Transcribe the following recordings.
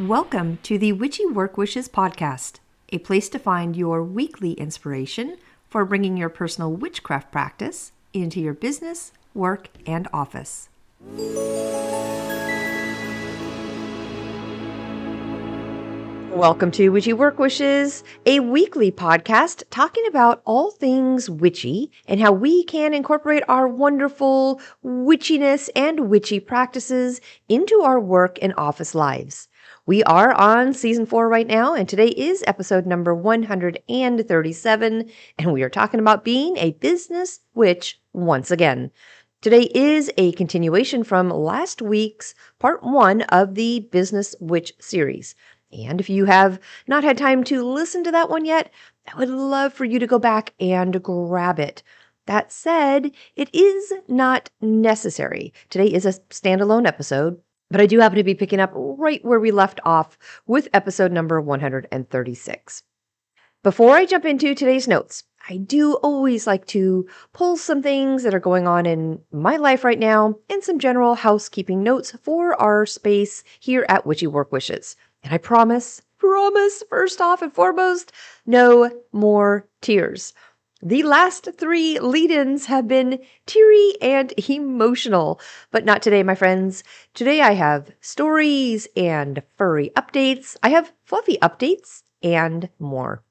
Welcome to the Witchy Work Wishes podcast, a place to find your weekly inspiration for bringing your personal witchcraft practice into your business, work, and office. Welcome to Witchy Work Wishes, a weekly podcast talking about all things witchy and how we can incorporate our wonderful witchiness and witchy practices into our work and office lives. We are on season 4 right now, and today is episode number 137, and we are talking about being a business witch once again. Today is a continuation from last week's part 1 of the Business Witch series. And if you have not had time to listen to that one yet, I would love for you to go back and grab it. That said, it is not necessary. Today is a standalone episode, but I do happen to be picking up right where we left off with episode number 136. Before I jump into today's notes, I do always like to pull some things that are going on in my life right now and some general housekeeping notes for our space here at Witchy Work Wishes. And I promise, first off and foremost, no more tears. The last 3 lead-ins have been teary and emotional, but not today, my friends. Today I have stories and furry updates. I have fluffy updates and more.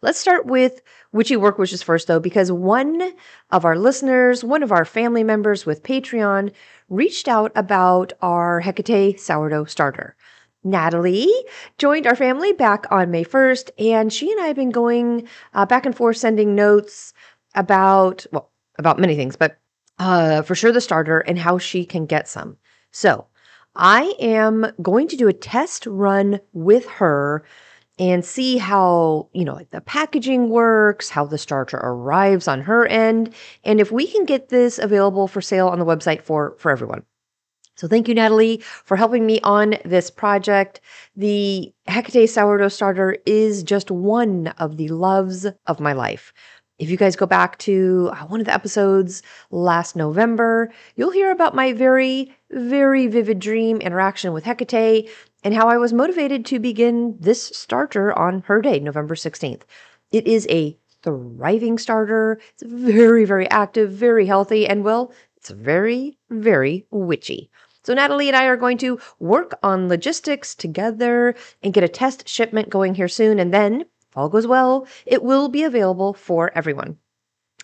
Let's start with Witchy Work Wishes first, though, because one of our listeners, one of our family members with Patreon, reached out about our Hecate sourdough starter. Natalie joined our family back on May 1st, and she and I have been going back and forth sending notes about many things, but for sure the starter and how she can get some. So I am going to do a test run with her and see how, the packaging works, how the starter arrives on her end, and if we can get this available for sale on the website for everyone. So thank you, Natalie, for helping me on this project. The Hecate sourdough starter is just one of the loves of my life. If you guys go back to one of the episodes last November, you'll hear about my very, very vivid dream interaction with Hecate and how I was motivated to begin this starter on her day, November 16th. It is a thriving starter. It's very, very active, very healthy, and it's very, very witchy. So Natalie and I are going to work on logistics together and get a test shipment going here soon. And then, if all goes well, it will be available for everyone.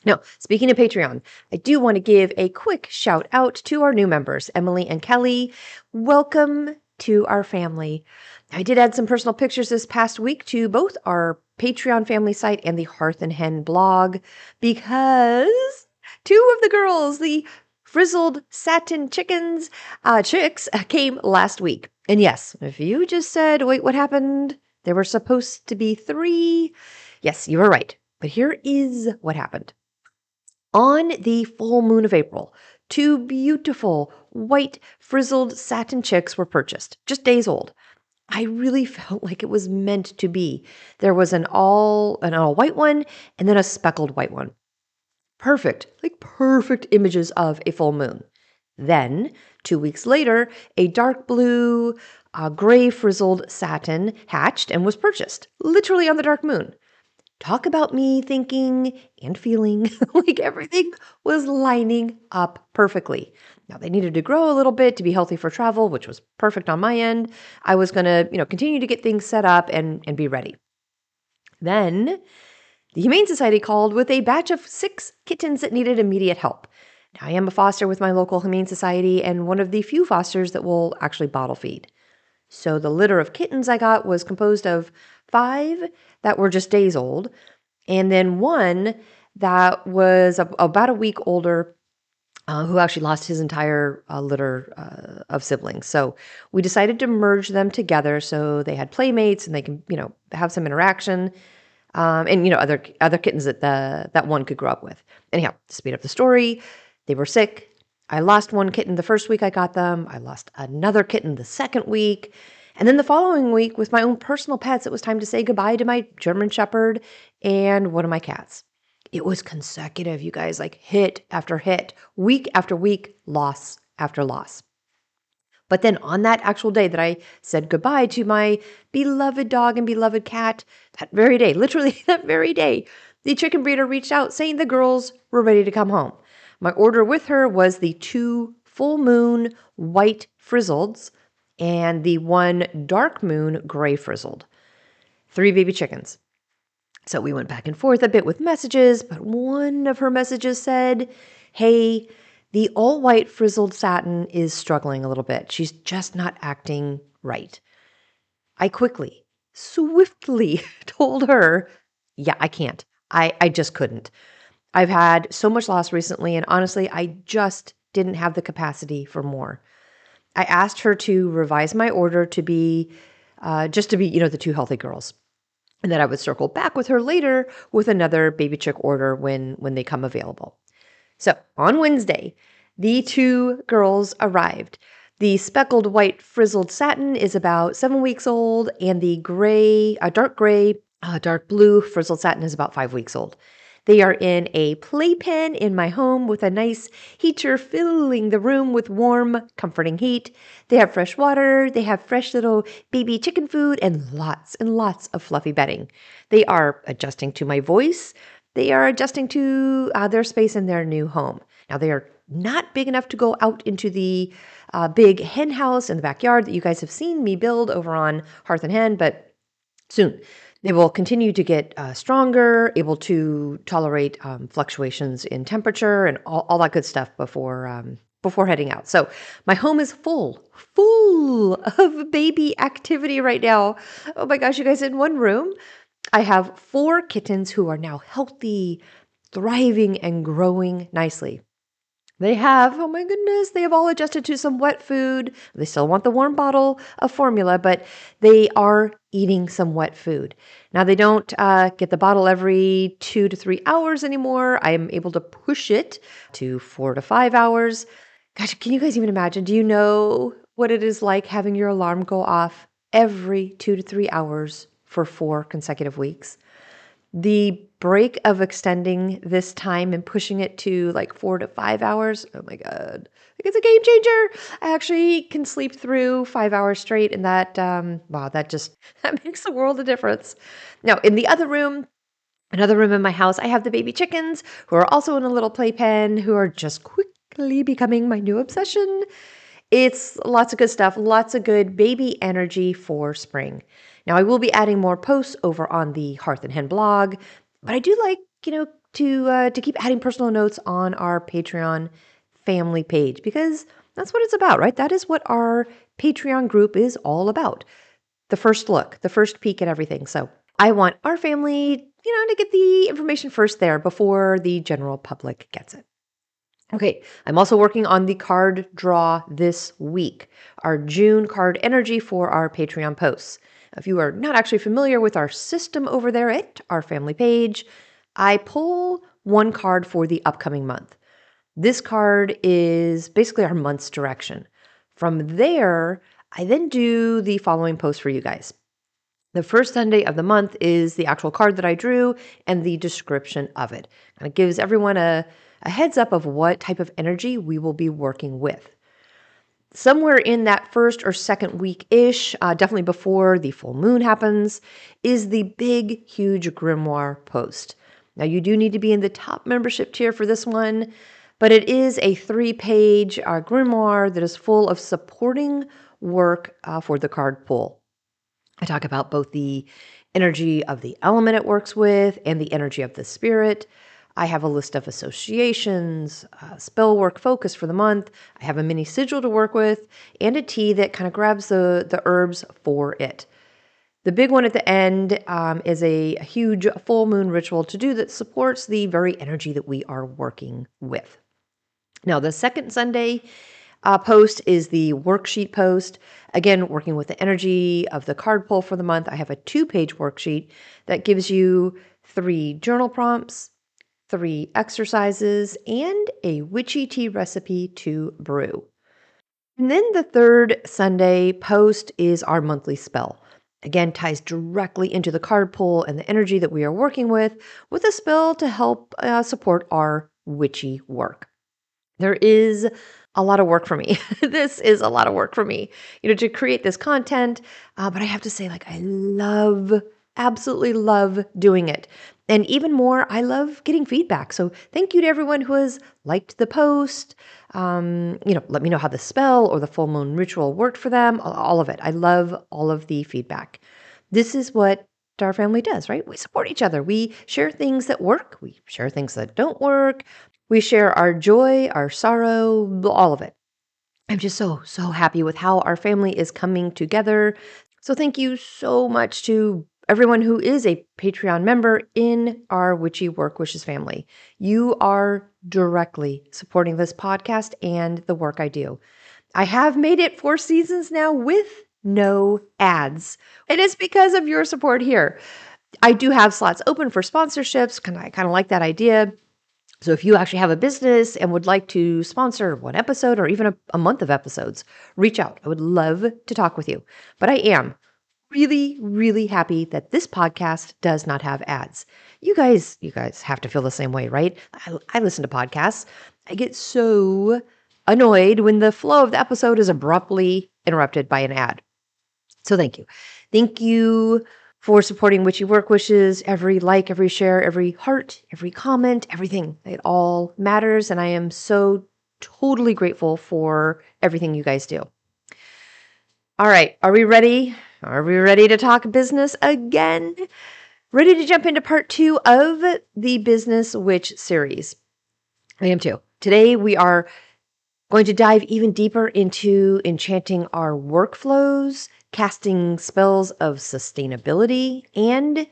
Now, speaking of Patreon, I do want to give a quick shout out to our new members, Emily and Kelly. Welcome to our family. I did add some personal pictures this past week to both our Patreon family site and the Hearth and Hen blog because 2 of the girls, the frizzled satin chicks came last week. And yes, if you just said, wait, what happened? There were supposed to be 3. Yes, you were right. But here is what happened. On the full moon of April, 2 beautiful white frizzled satin chicks were purchased, just days old. I really felt like it was meant to be. There was an all white one and then a speckled white one. Perfect images of a full moon. Then, 2 weeks later, a dark blue, gray frizzled satin hatched and was purchased, literally on the dark moon. Talk about me thinking and feeling like everything was lining up perfectly. Now, they needed to grow a little bit to be healthy for travel, which was perfect on my end. I was going to, continue to get things set up and be ready. Then the Humane Society called with a batch of 6 kittens that needed immediate help. Now, I am a foster with my local Humane Society and one of the few fosters that will actually bottle feed. So the litter of kittens I got was composed of 5 that were just days old, and then 1 that was about a week older, who actually lost his entire litter of siblings. So we decided to merge them together so they had playmates and they can, have some interaction. And other kittens that one could grow up with. Anyhow, to speed up the story, they were sick. I lost 1 kitten the first week I got them. I lost another kitten the second week. And then the following week, with my own personal pets, it was time to say goodbye to my German Shepherd and one of my cats. It was consecutive, you guys, like hit after hit, week after week, loss after loss. But then on that actual day that I said goodbye to my beloved dog and beloved cat, that very day, literally that very day, the chicken breeder reached out saying the girls were ready to come home. My order with her was the 2 full moon white frizzleds and the 1 dark moon gray frizzled. 3 baby chickens. So we went back and forth a bit with messages, but one of her messages said, "Hey, the all white frizzled satin is struggling a little bit. She's just not acting right." I quickly, swiftly told her, "Yeah, I can't. I just couldn't. I've had so much loss recently, and honestly, I just didn't have the capacity for more." I asked her to revise my order to be just to be, the 2 healthy girls. And then I would circle back with her later with another baby chick order when they come available. So on Wednesday, the 2 girls arrived. The speckled white frizzled satin is about 7 weeks old, and the dark blue frizzled satin is about 5 weeks old. They are in a playpen in my home with a nice heater filling the room with warm, comforting heat. They have fresh water, they have fresh little baby chicken food, and lots of fluffy bedding. They are adjusting to my voice. They are adjusting to their space in their new home. Now, they are not big enough to go out into the big hen house in the backyard that you guys have seen me build over on Hearth and Hen, but soon. They will continue to get stronger, able to tolerate fluctuations in temperature and all that good stuff before heading out. So my home is full of baby activity right now. Oh my gosh, you guys, in one room, I have 4 kittens who are now healthy, thriving, and growing nicely. They have, oh my goodness, they have all adjusted to some wet food. They still want the warm bottle of formula, but they are eating some wet food. Now, they don't get the bottle every 2 to 3 hours anymore. I am able to push it to 4 to 5 hours. Gosh, can you guys even imagine? Do you know what it is like having your alarm go off every 2 to 3 hours for 4 consecutive weeks? The break of extending this time and pushing it to like 4 to 5 hours, oh my God, it's a game changer. I actually can sleep through 5 hours straight, and that, wow, that makes a world of difference. Now, in the other room, another room in my house, I have the baby chickens who are also in a little playpen who are just quickly becoming my new obsession. It's lots of good stuff, lots of good baby energy for spring. Now, I will be adding more posts over on the Hearth and Hen blog, but I do like, to keep adding personal notes on our Patreon family page because that's what it's about, right? That is what our Patreon group is all about. The first look, the first peek at everything. So I want our family, to get the information first there before the general public gets it. Okay, I'm also working on the card draw this week, our June card energy for our Patreon posts. If you are not actually familiar with our system over there at our family page, I pull 1 card for the upcoming month. This card is basically our month's direction. From there, I then do the following post for you guys. The first Sunday of the month is the actual card that I drew and the description of it. And it gives everyone a heads up of what type of energy we will be working with. Somewhere in that first or second week-ish, definitely before the full moon happens, is the big, huge grimoire post. Now, you do need to be in the top membership tier for this one, but it is a 3-page grimoire that is full of supporting work for the card pull. I talk about both the energy of the element it works with and the energy of the spirit. I have a list of associations, spell work focus for the month. I have a mini sigil to work with and a tea that kind of grabs the herbs for it. The big one at the end is a huge full moon ritual to do that supports the very energy that we are working with. Now, the second Sunday post is the worksheet post. Again, working with the energy of the card pull for the month. I have a 2-page worksheet that gives you 3 journal prompts, 3 exercises, and a witchy tea recipe to brew. And then the third Sunday post is our monthly spell. Again, ties directly into the card pull and the energy that we are working with a spell to help support our witchy work. There is a lot of work for me. This is a lot of work for me, to create this content. But I have to say, like, I absolutely love doing it. And even more, I love getting feedback. So thank you to everyone who has liked the post. Let me know how the spell or the full moon ritual worked for them. All of it. I love all of the feedback. This is what our family does, right? We support each other. We share things that work. We share things that don't work. We share our joy, our sorrow, all of it. I'm just so happy with how our family is coming together. So thank you so much to everyone who is a Patreon member in our Witchy Work Wishes family. You are directly supporting this podcast and the work I do. I have made it 4 seasons now with no ads. And it's because of your support here. I do have slots open for sponsorships. I kind of like that idea. So if you actually have a business and would like to sponsor one episode or even a month of episodes, reach out. I would love to talk with you. But I am really, really happy that this podcast does not have ads. You guys have to feel the same way, right? I listen to podcasts. I get so annoyed when the flow of the episode is abruptly interrupted by an ad. So thank you. Thank you for supporting Witchy Work Wishes. Every like, every share, every heart, every comment, everything. It all matters. And I am so totally grateful for everything you guys do. All right. Are we ready? Are we ready to talk business again? Ready to jump into part 2 of the Business Witch series? I am too. Today we are going to dive even deeper into enchanting our workflows, casting spells of sustainability, and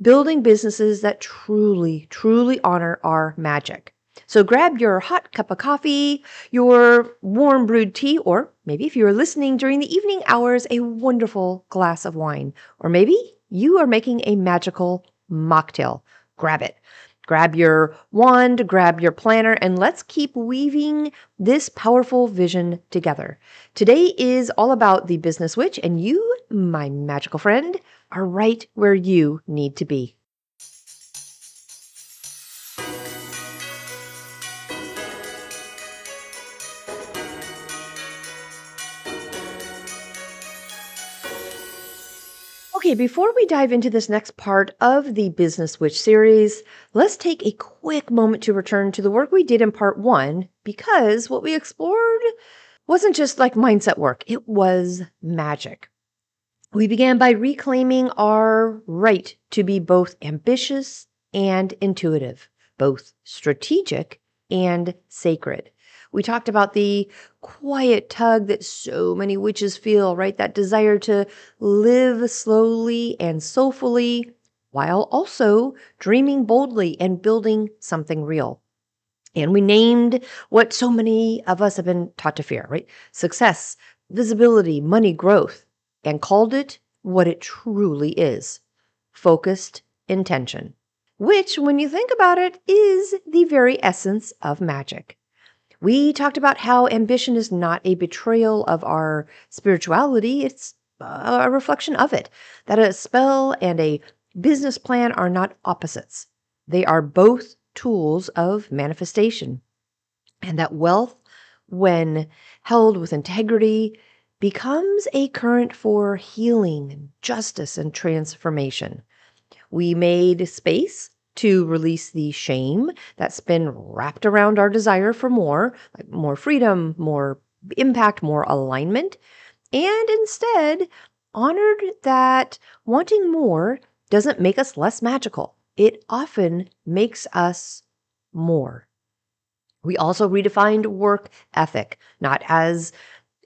building businesses that truly, truly honor our magic. So grab your hot cup of coffee, your warm brewed tea, or maybe if you're listening during the evening hours, a wonderful glass of wine. Or maybe you are making a magical mocktail. Grab it. Grab your wand, grab your planner, and let's keep weaving this powerful vision together. Today is all about the Business Witch, and you, my magical friend, are right where you need to be. Okay, before we dive into this next part of the Business Witch series, let's take a quick moment to return to the work we did in part 1, because what we explored wasn't just like mindset work, it was magic. We began by reclaiming our right to be both ambitious and intuitive, both strategic and sacred. We talked about the quiet tug that so many witches feel, right? That desire to live slowly and soulfully while also dreaming boldly and building something real. And we named what so many of us have been taught to fear, right? Success, visibility, money, growth, and called it what it truly is: focused intention, which, when you think about it, is the very essence of magic. We talked about how ambition is not a betrayal of our spirituality, it's a reflection of it. That a spell and a business plan are not opposites. They are both tools of manifestation. And that wealth, when held with integrity, becomes a current for healing and justice and transformation. We made space to release the shame that's been wrapped around our desire for more, like more freedom, more impact, more alignment, and instead honored that wanting more doesn't make us less magical. It often makes us more. We also redefined work ethic, not as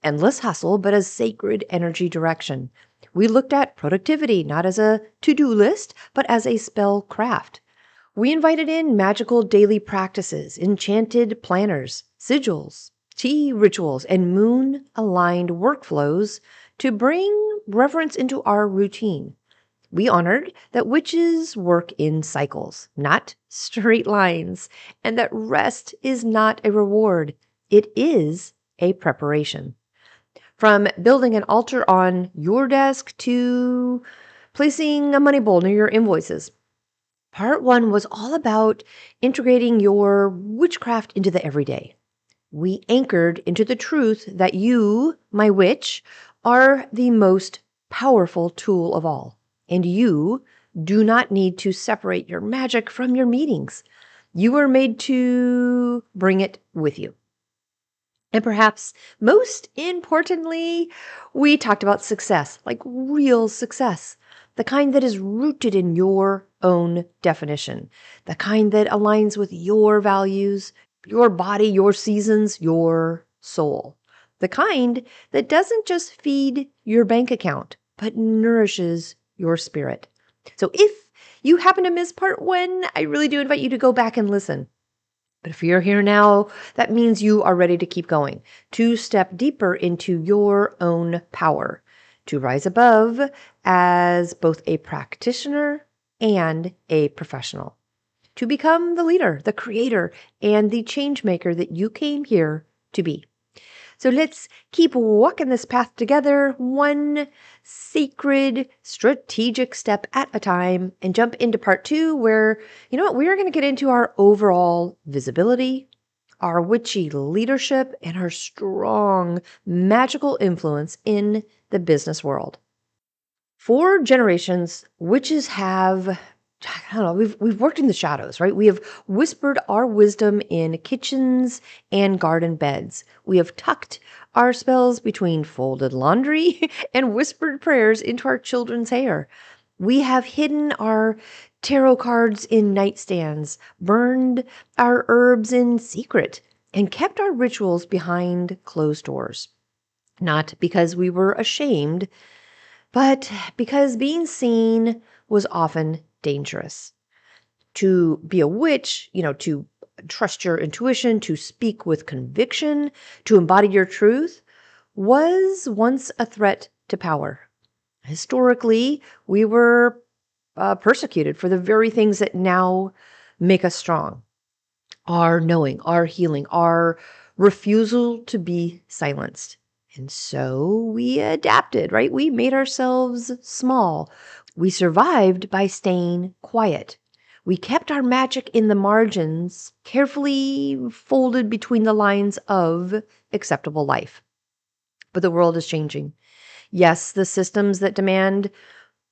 endless hustle, but as sacred energy direction. We looked at productivity not as a to-do list, but as a spell craft. We invited in magical daily practices, enchanted planners, sigils, tea rituals, and moon-aligned workflows to bring reverence into our routine. We honored that witches work in cycles, not straight lines, and that rest is not a reward. It is a preparation. From building an altar on your desk to placing a money bowl near your invoices. Part 1 was all about integrating your witchcraft into the everyday. we anchored into the truth that you, my witch, are the most powerful tool of all. And you do not need to separate your magic from your meetings. You were made to bring it with you. And perhaps most importantly, we talked about success, like real success, the kind that is rooted in your own definition, the kind that aligns with your values, your body, your seasons, your soul, the kind that doesn't just feed your bank account, but nourishes your spirit. So if you happen to miss part one, I really do invite you to go back and listen. But if you're here now, that means you are ready to keep going, to step deeper into your own power, to rise above as both a practitioner and a professional, to become the leader, the creator, and the change maker that you came here to be. So let's keep walking this path together, one sacred, strategic step at a time, and jump into part two, where, we're going to get into our overall visibility, our witchy leadership, and our strong magical influence in the business world. For generations, witches have, we've worked in the shadows, right? We have whispered our wisdom in kitchens and garden beds. We have tucked our spells between folded laundry and whispered prayers into our children's hair. We have hidden our tarot cards in nightstands, burned our herbs in secret, and kept our rituals behind closed doors. Not because we were ashamed, but because being seen was often dangerous. To be a witch, to trust your intuition, to speak with conviction, to embody your truth, was once a threat to power. Historically, we were persecuted for the very things that now make us strong. Our knowing, our healing, our refusal to be silenced. And so we adapted, right? We made ourselves small. We survived by staying quiet. We kept our magic in the margins, carefully folded between the lines of acceptable life. But the world is changing. Yes, the systems that demand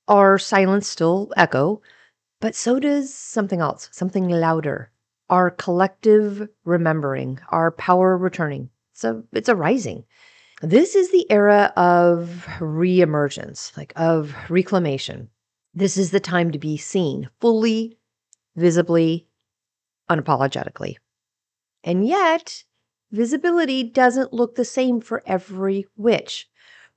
our silence still echo, but so does something else, something louder. Our collective remembering, our power returning. It's a rising. This is the era of reemergence, like of reclamation. This is the time to be seen fully, visibly, unapologetically. And yet, visibility doesn't look the same for every witch.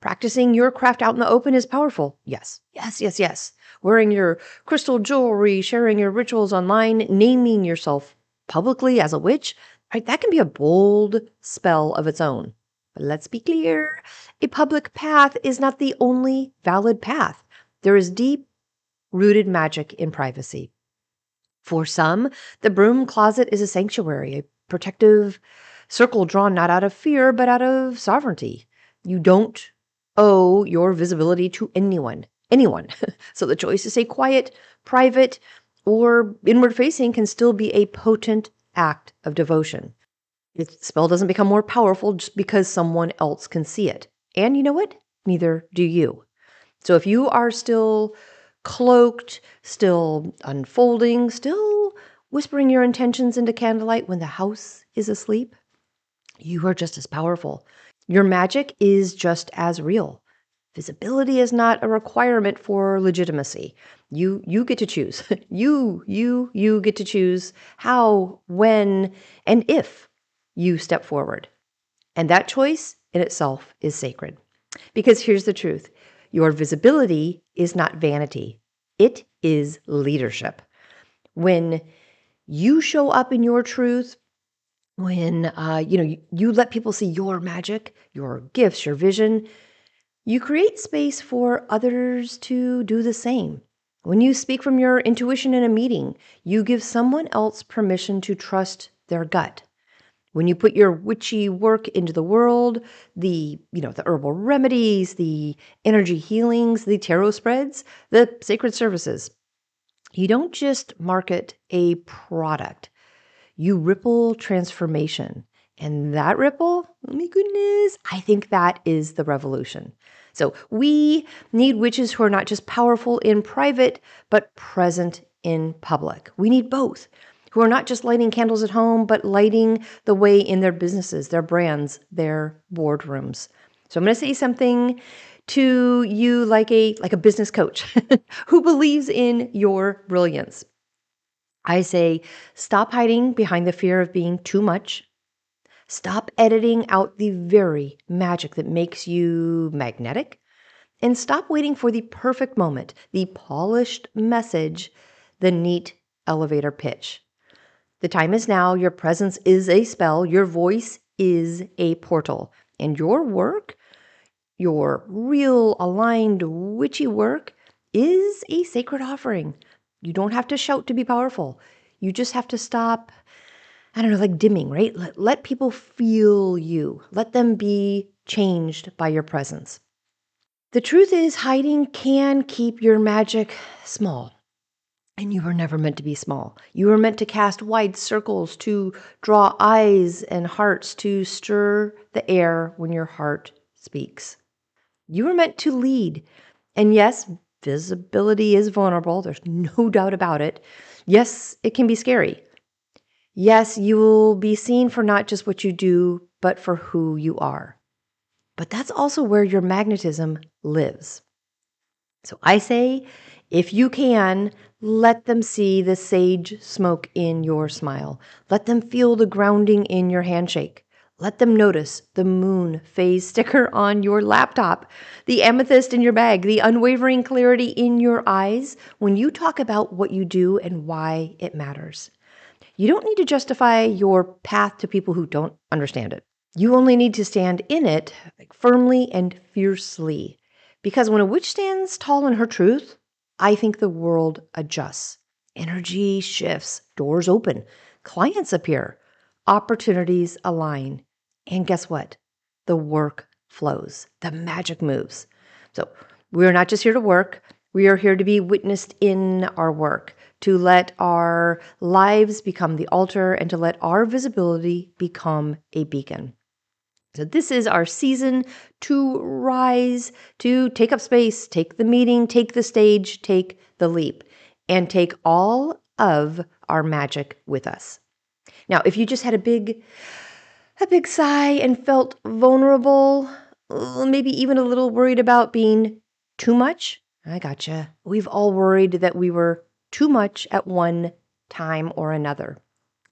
Practicing your craft out in the open is powerful. Yes, yes, yes, yes. Wearing your crystal jewelry, sharing your rituals online, naming yourself publicly as a witch, right? That can be a bold spell of its own. But let's be clear, a public path is not the only valid path. There is deep-rooted magic in privacy. For some, the broom closet is a sanctuary, a protective circle drawn not out of fear, but out of sovereignty. You don't owe your visibility to anyone. So the choice to stay quiet, private, or inward facing can still be a potent act of devotion. The spell doesn't become more powerful just because someone else can see it. And you know what? Neither do you. So if you are still cloaked, still unfolding, still whispering your intentions into candlelight when the house is asleep, you are just as powerful. Your magic is just as real. Visibility is not a requirement for legitimacy. You get to choose. You get to choose how, when, and if you step forward. And that choice in itself is sacred. Because here's the truth. Your visibility is not vanity. It is leadership. When you show up in your truth, when you let people see your magic, your gifts, your vision, you create space for others to do the same. When you speak from your intuition in a meeting, you give someone else permission to trust their gut. When you put your witchy work into the world, the herbal remedies, the energy healings, the tarot spreads, the sacred services, you don't just market a product. You ripple transformation. And that ripple, oh my goodness, I think that is the revolution. So we need witches who are not just powerful in private, but present in public. We need both, who are not just lighting candles at home, but lighting the way in their businesses, their brands, their boardrooms. So I'm going to say something to you like a business coach who believes in your brilliance. I say, stop hiding behind the fear of being too much. Stop editing out the very magic that makes you magnetic. And stop waiting for the perfect moment, the polished message, the neat elevator pitch. The time is now. Your presence is a spell. Your voice is a portal. And your work, your real aligned witchy work, is a sacred offering. You don't have to shout to be powerful. You just have to stop, I don't know, like dimming, right? Let people feel you. Let them be changed by your presence. The truth is, hiding can keep your magic small. And you were never meant to be small. You were meant to cast wide circles, to draw eyes and hearts, to stir the air when your heart speaks. You were meant to lead. And yes, visibility is vulnerable. There's no doubt about it. Yes, it can be scary. Yes, you will be seen for not just what you do, but for who you are. But that's also where your magnetism lives. So I say, if you can, let them see the sage smoke in your smile. Let them feel the grounding in your handshake. Let them notice the moon phase sticker on your laptop, the amethyst in your bag, the unwavering clarity in your eyes when you talk about what you do and why it matters. You don't need to justify your path to people who don't understand it. You only need to stand in it firmly and fiercely. Because when a witch stands tall in her truth, I think the world adjusts. Energy shifts, doors open, clients appear, opportunities align. And guess what? The work flows, the magic moves. So we're not just here to work, we are here to be witnessed in our work, to let our lives become the altar, and to let our visibility become a beacon. So this is our season to rise, to take up space, take the meeting, take the stage, take the leap, and take all of our magic with us. Now, if you just had a big sigh and felt vulnerable, maybe even a little worried about being too much, I gotcha. We've all worried that we were too much at one time or another.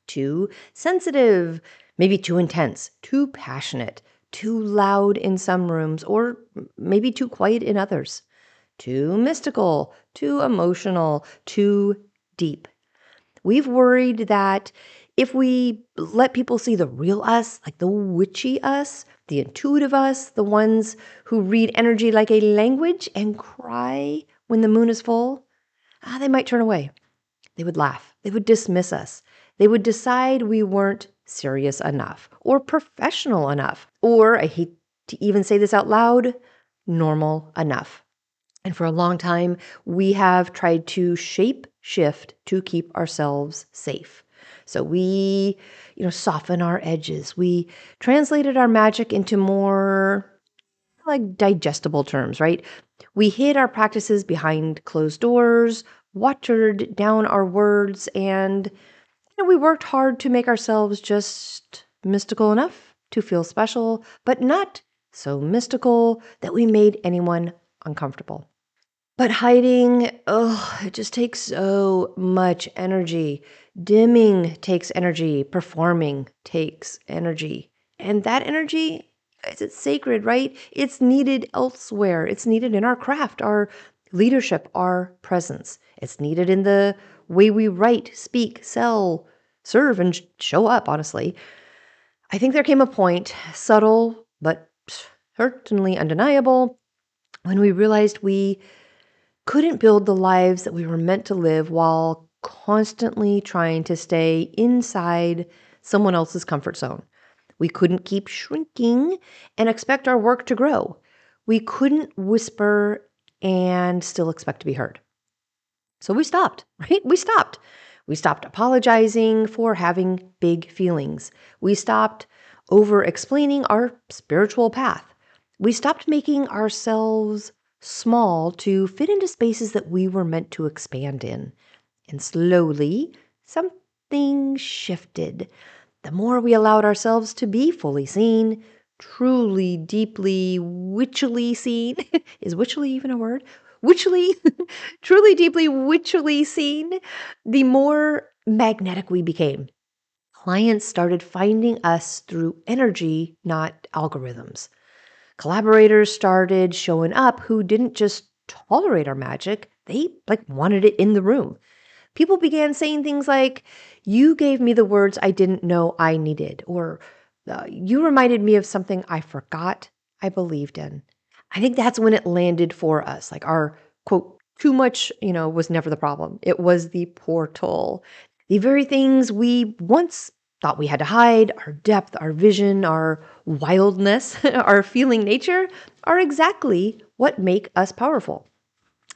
Too sensitive, maybe too intense, too passionate, too loud in some rooms, or maybe too quiet in others. Too mystical, too emotional, too deep. We've worried that if we let people see the real us, like the witchy us, the intuitive us, the ones who read energy like a language and cry when the moon is full, they might turn away. They would laugh. They would dismiss us. They would decide we weren't serious enough or professional enough, or, I hate to even say this out loud, normal enough. And for a long time, we have tried to shape shift to keep ourselves safe. So we, soften our edges. We translated our magic into more like digestible terms, right? We hid our practices behind closed doors, watered down our words, and we worked hard to make ourselves just mystical enough to feel special, but not so mystical that we made anyone uncomfortable. But hiding, it just takes so much energy. Dimming takes energy. Performing takes energy. And that energy, it's sacred, right? It's needed elsewhere. It's needed in our craft, our leadership, our presence. It's needed in the way we write, speak, sell, serve, and show up, honestly. I think there came a point, subtle, but certainly undeniable, when we realized we couldn't build the lives that we were meant to live while constantly trying to stay inside someone else's comfort zone. We couldn't keep shrinking and expect our work to grow. We couldn't whisper and still expect to be heard. So we stopped, right? We stopped. We stopped apologizing for having big feelings. We stopped over explaining our spiritual path. We stopped making ourselves small to fit into spaces that we were meant to expand in. And slowly, something shifted. The more we allowed ourselves to be fully seen, truly, deeply, witchily seen. Is witchily even a word? Witchily, truly, deeply, witchily seen, the more magnetic we became. Clients started finding us through energy, not algorithms. Collaborators started showing up who didn't just tolerate our magic, they wanted it in the room. People began saying things like, "You gave me the words I didn't know I needed," or "You reminded me of something I forgot I believed in." I think that's when it landed for us. Like our quote, too much, was never the problem. It was the portal. The very things we once thought we had to hide, our depth, our vision, our wildness, our feeling nature, are exactly what make us powerful.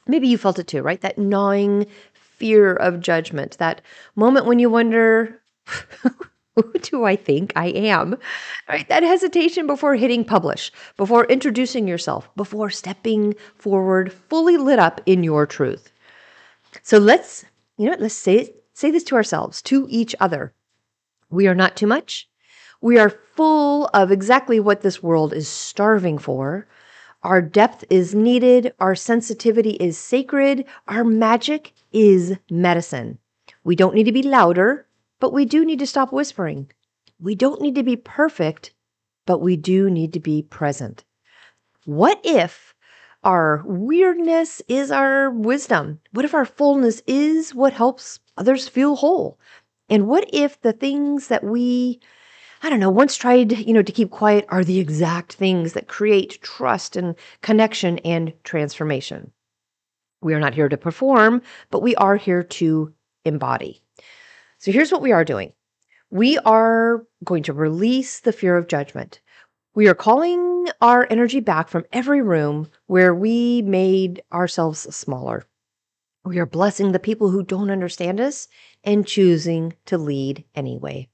Maybe you felt it too, right? That gnawing fear of judgment, that moment when you wonder, who do I think I am? Right? That hesitation before hitting publish, before introducing yourself, before stepping forward fully lit up in your truth. So let's say this to ourselves, to each other. We are not too much. We are full of exactly what this world is starving for. Our depth is needed. Our sensitivity is sacred. Our magic is medicine. We don't need to be louder, but we do need to stop whispering. We don't need to be perfect, but we do need to be present. What if our weirdness is our wisdom? What if our fullness is what helps others feel whole? And what if the things that we I don't know, once tried, to keep quiet are the exact things that create trust and connection and transformation? We are not here to perform, but we are here to embody. So here's what we are doing. We are going to release the fear of judgment. We are calling our energy back from every room where we made ourselves smaller. We are blessing the people who don't understand us and choosing to lead anyway.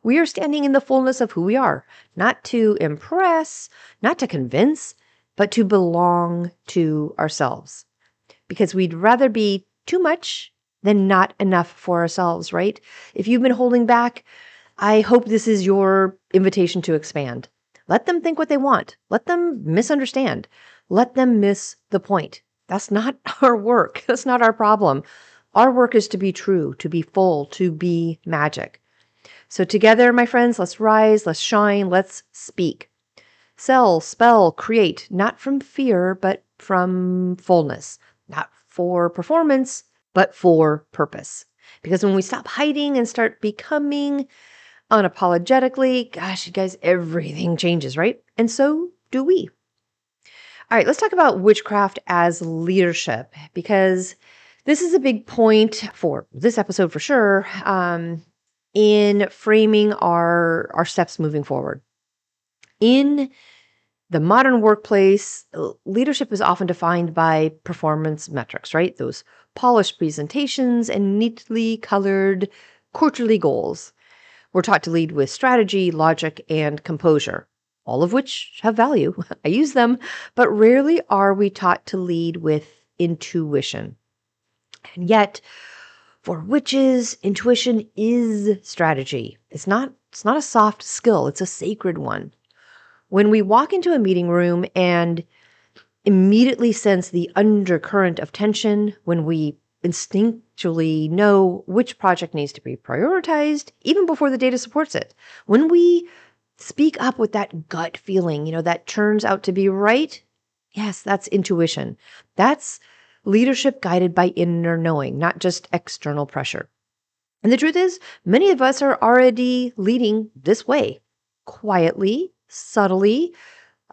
We are standing in the fullness of who we are, not to impress, not to convince, but to belong to ourselves. Because we'd rather be too much than not enough for ourselves, right? If you've been holding back, I hope this is your invitation to expand. Let them think what they want. Let them misunderstand. Let them miss the point. That's not our work. That's not our problem. Our work is to be true, to be full, to be magic. So together, my friends, let's rise, let's shine, let's speak. Sell, spell, create, not from fear, but from fullness. Not for performance, but for purpose. Because when we stop hiding and start becoming unapologetically, gosh, you guys, everything changes, right? And so do we. All right, let's talk about witchcraft as leadership, because this is a big point for this episode for sure. In framing our steps moving forward. In the modern workplace, leadership is often defined by performance metrics, right? Those polished presentations and neatly colored quarterly goals. We're taught to lead with strategy, logic, and composure, all of which have value. I use them, but rarely are we taught to lead with intuition. And yet, for witches, intuition is strategy. It's not a soft skill, it's a sacred one. When we walk into a meeting room and immediately sense the undercurrent of tension, when we instinctually know which project needs to be prioritized even before the data supports it, when we speak up with that gut feeling, that turns out to be right, yes, that's intuition. That's leadership guided by inner knowing, not just external pressure. And the truth is, many of us are already leading this way, quietly, subtly,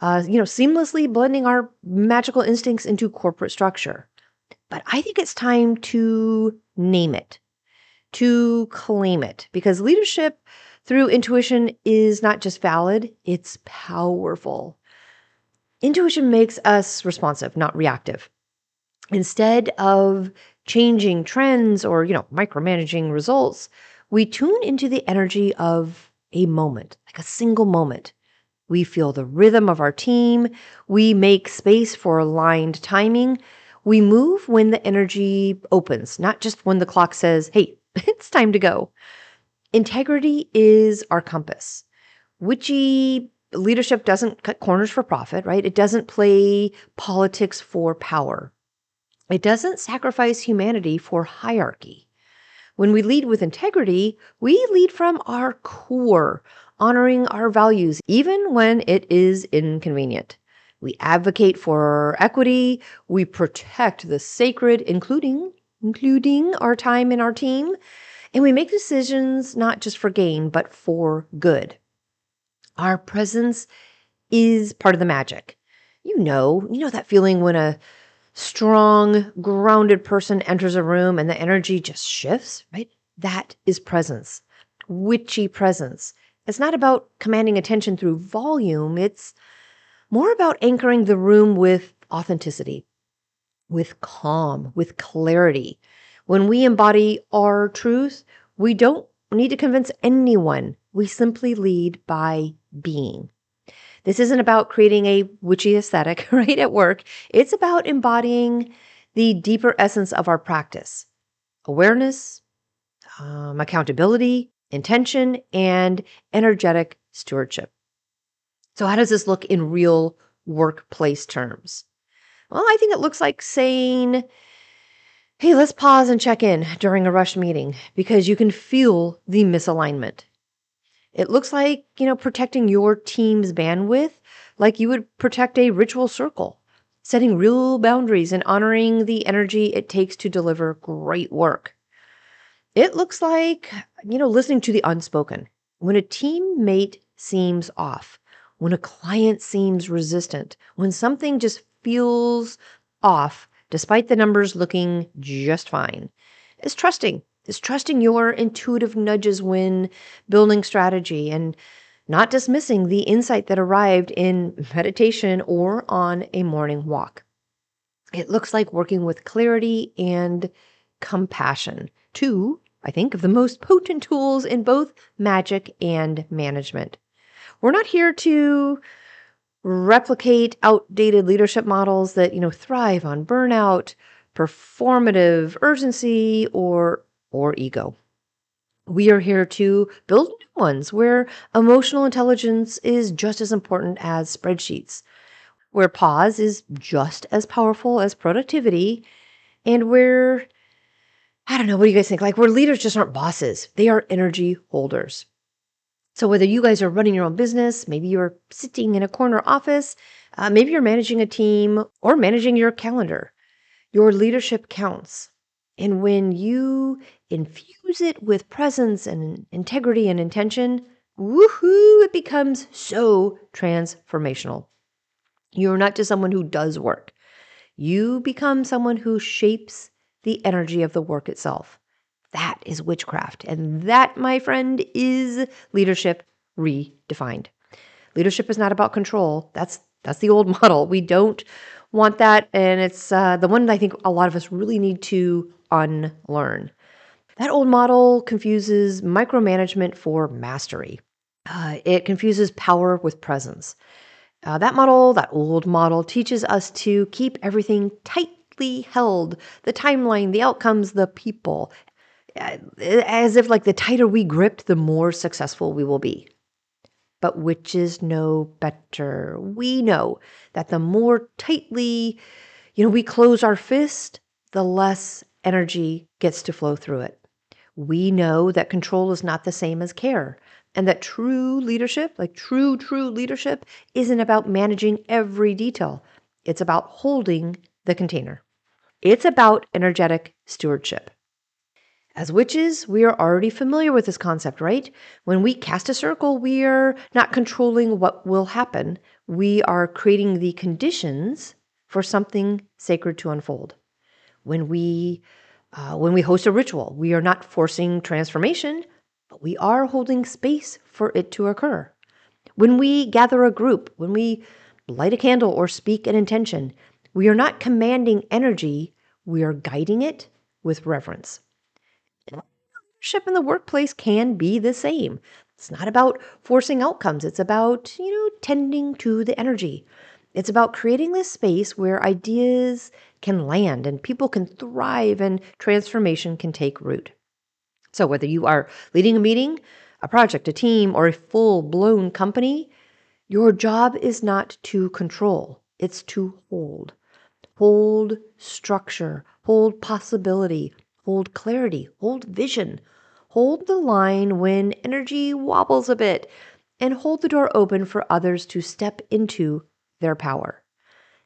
seamlessly blending our magical instincts into corporate structure. But I think it's time to name it, to claim it, because leadership through intuition is not just valid, it's powerful. Intuition makes us responsive, not reactive. Instead of changing trends or, micromanaging results, we tune into the energy of a moment, like a single moment. We feel the rhythm of our team. We make space for aligned timing. We move when the energy opens, not just when the clock says, hey, it's time to go. Integrity is our compass. Witchy leadership doesn't cut corners for profit, right? It doesn't play politics for power. It doesn't sacrifice humanity for hierarchy. When we lead with integrity, we lead from our core, honoring our values, even when it is inconvenient. We advocate for equity. We protect the sacred, including our time and our team. And we make decisions not just for gain, but for good. Our presence is part of the magic. You know that feeling when a strong, grounded person enters a room and the energy just shifts, right? That is presence, witchy presence. It's not about commanding attention through volume. It's more about anchoring the room with authenticity, with calm, with clarity. When we embody our truth, we don't need to convince anyone. We simply lead by being. This isn't about creating a witchy aesthetic, right, at work. It's about embodying the deeper essence of our practice: awareness, accountability, intention, and energetic stewardship. So, how does this look in real workplace terms? Well, I think it looks like saying, hey, let's pause and check in during a rushed meeting because you can feel the misalignment. It looks like, protecting your team's bandwidth like you would protect a ritual circle, setting real boundaries and honoring the energy it takes to deliver great work. It looks like, listening to the unspoken. When a teammate seems off, when a client seems resistant, when something just feels off, despite the numbers looking just fine, is trusting. Is trusting your intuitive nudges when building strategy and not dismissing the insight that arrived in meditation or on a morning walk. It looks like working with clarity and compassion, two, I think, of the most potent tools in both magic and management. We're not here to replicate outdated leadership models that, thrive on burnout, performative urgency, or ego. We are here to build new ones where emotional intelligence is just as important as spreadsheets, where pause is just as powerful as productivity, and where, I don't know, what do you guys think? Like, where leaders just aren't bosses, they are energy holders. So whether you guys are running your own business, maybe you're sitting in a corner office, maybe you're managing a team or managing your calendar, your leadership counts. And when you infuse it with presence and integrity and intention, woohoo, it becomes so transformational. You're not just someone who does work. You become someone who shapes the energy of the work itself. That is witchcraft. And that, my friend, is leadership redefined. Leadership is not about control. That's the old model. We don't want that. And it's the one I think a lot of us really need to unlearn. That old model confuses micromanagement for mastery. It confuses power with presence. That old model, teaches us to keep everything tightly held: the timeline, the outcomes, the people, as if like the tighter we grip, the more successful we will be. But witches know better. We know that the more tightly, we close our fist, the less energy gets to flow through it. We know that control is not the same as care, and that true leadership, like true leadership, isn't about managing every detail. It's about holding the container. It's about energetic stewardship. As witches, we are already familiar with this concept, right? When we cast a circle, we are not controlling what will happen. We are creating the conditions for something sacred to unfold. When we host a ritual, we are not forcing transformation, but we are holding space for it to occur. When we gather a group, when we light a candle or speak an intention, we are not commanding energy, we are guiding it with reverence. Leadership in the workplace can be the same. It's not about forcing outcomes. It's about, tending to the energy. It's about creating this space where ideas can land and people can thrive and transformation can take root. So whether you are leading a meeting, a project, a team, or a full-blown company, your job is not to control. It's to hold. Hold structure, hold possibility, hold clarity, hold vision. Hold the line when energy wobbles a bit, and hold the door open for others to step into their power.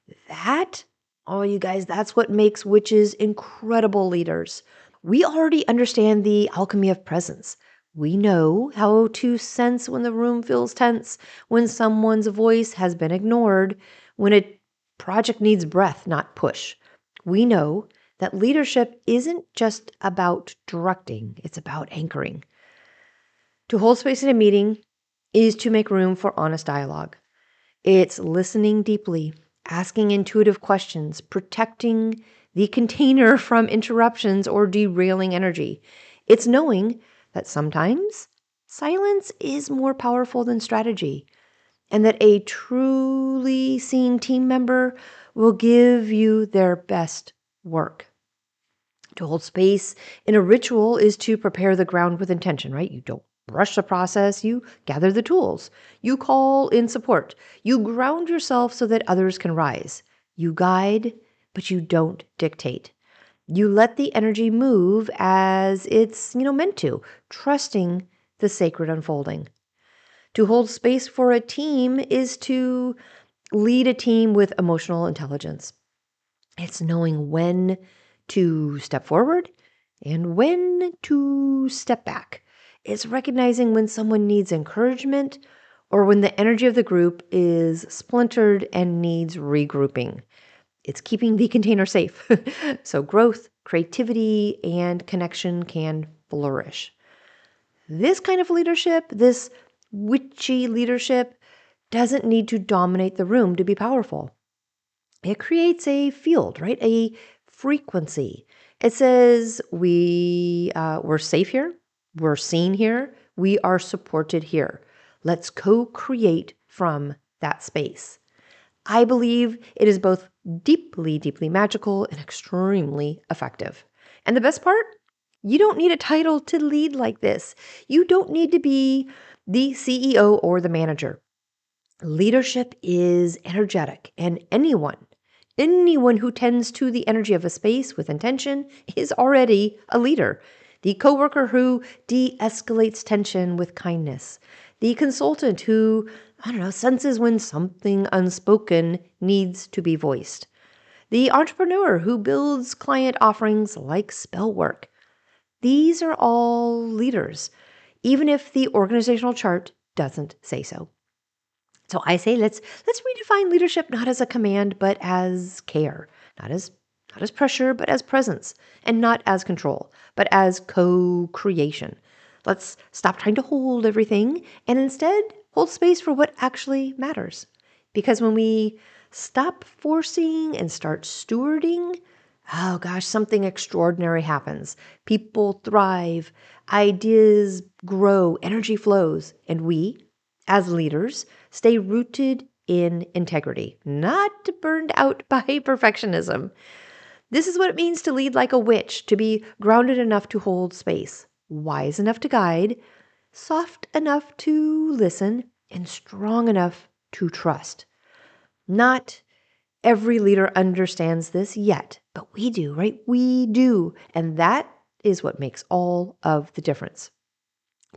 You guys, that's what makes witches incredible leaders. We already understand the alchemy of presence. We know how to sense when the room feels tense, when someone's voice has been ignored, when a project needs breath, not push. We know that leadership isn't just about directing, it's about anchoring. To hold space in a meeting is to make room for honest dialogue. It's listening deeply, asking intuitive questions, protecting the container from interruptions or derailing energy. It's knowing that sometimes silence is more powerful than strategy, and that a truly seen team member will give you their best work. To hold space in a ritual is to prepare the ground with intention, right? You don't rush the process, you gather the tools, you call in support, you ground yourself so that others can rise. You guide, but you don't dictate. You let the energy move as it's, meant to, trusting the sacred unfolding. To hold space for a team is to lead a team with emotional intelligence. It's knowing when to step forward and when to step back. It's recognizing when someone needs encouragement or when the energy of the group is splintered and needs regrouping. It's keeping the container safe so growth, creativity, and connection can flourish. This kind of leadership, this witchy leadership, doesn't need to dominate the room to be powerful. It creates a field, right? A frequency. It says we're safe here, we're seen here, we are supported here. Let's co-create from that space. I believe it is both deeply, deeply magical and extremely effective. And the best part, you don't need a title to lead like this. You don't need to be the CEO or the manager. Leadership is energetic, and anyone who tends to the energy of a space with intention is already a leader. The coworker who de-escalates tension with kindness. The consultant who, senses when something unspoken needs to be voiced. The entrepreneur who builds client offerings like spell work. These are all leaders, even if the organizational chart doesn't say so. So I say let's redefine leadership not as a command but as care, not as pressure but as presence, and not as control but as co-creation. Let's stop trying to hold everything and instead hold space for what actually matters. Because when we stop forcing and start stewarding, oh gosh, something extraordinary happens. People thrive, ideas grow, energy flows, and we, as leaders, stay rooted in integrity, not burned out by perfectionism. This is what it means to lead like a witch, to be grounded enough to hold space, wise enough to guide, soft enough to listen, and strong enough to trust. Not every leader understands this yet, but we do, right? We do. And that is what makes all of the difference.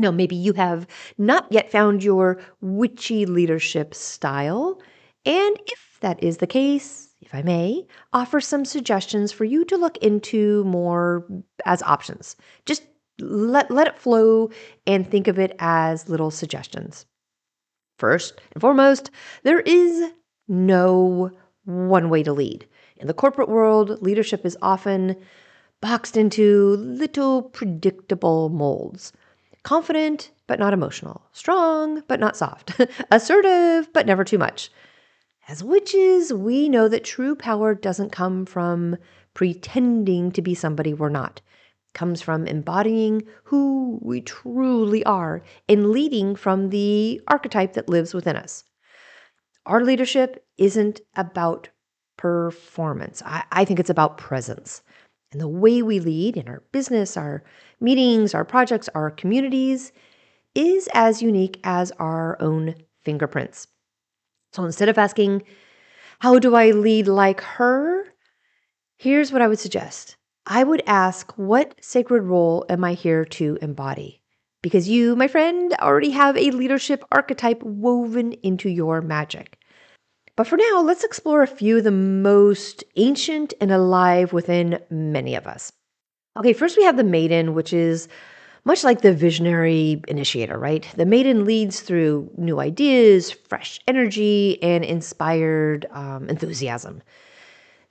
Now, maybe you have not yet found your witchy leadership style. And if that is the case, if I may, offer some suggestions for you to look into more as options. Just let it flow and think of it as little suggestions. First and foremost, there is no one way to lead. In the corporate world, leadership is often boxed into little predictable molds. Confident, but not emotional. Strong, but not soft. Assertive, but never too much. As witches, we know that true power doesn't come from pretending to be somebody we're not. It comes from embodying who we truly are and leading from the archetype that lives within us. Our leadership isn't about performance. I think it's about presence. And the way we lead in our business, our meetings, our projects, our communities is as unique as our own fingerprints. So instead of asking, how do I lead like her? Here's what I would suggest. I would ask, what sacred role am I here to embody? Because you, my friend, already have a leadership archetype woven into your magic. But for now, let's explore a few of the most ancient and alive within many of us. Okay, first we have the maiden, which is much like the visionary initiator, right? The maiden leads through new ideas, fresh energy, and inspired enthusiasm.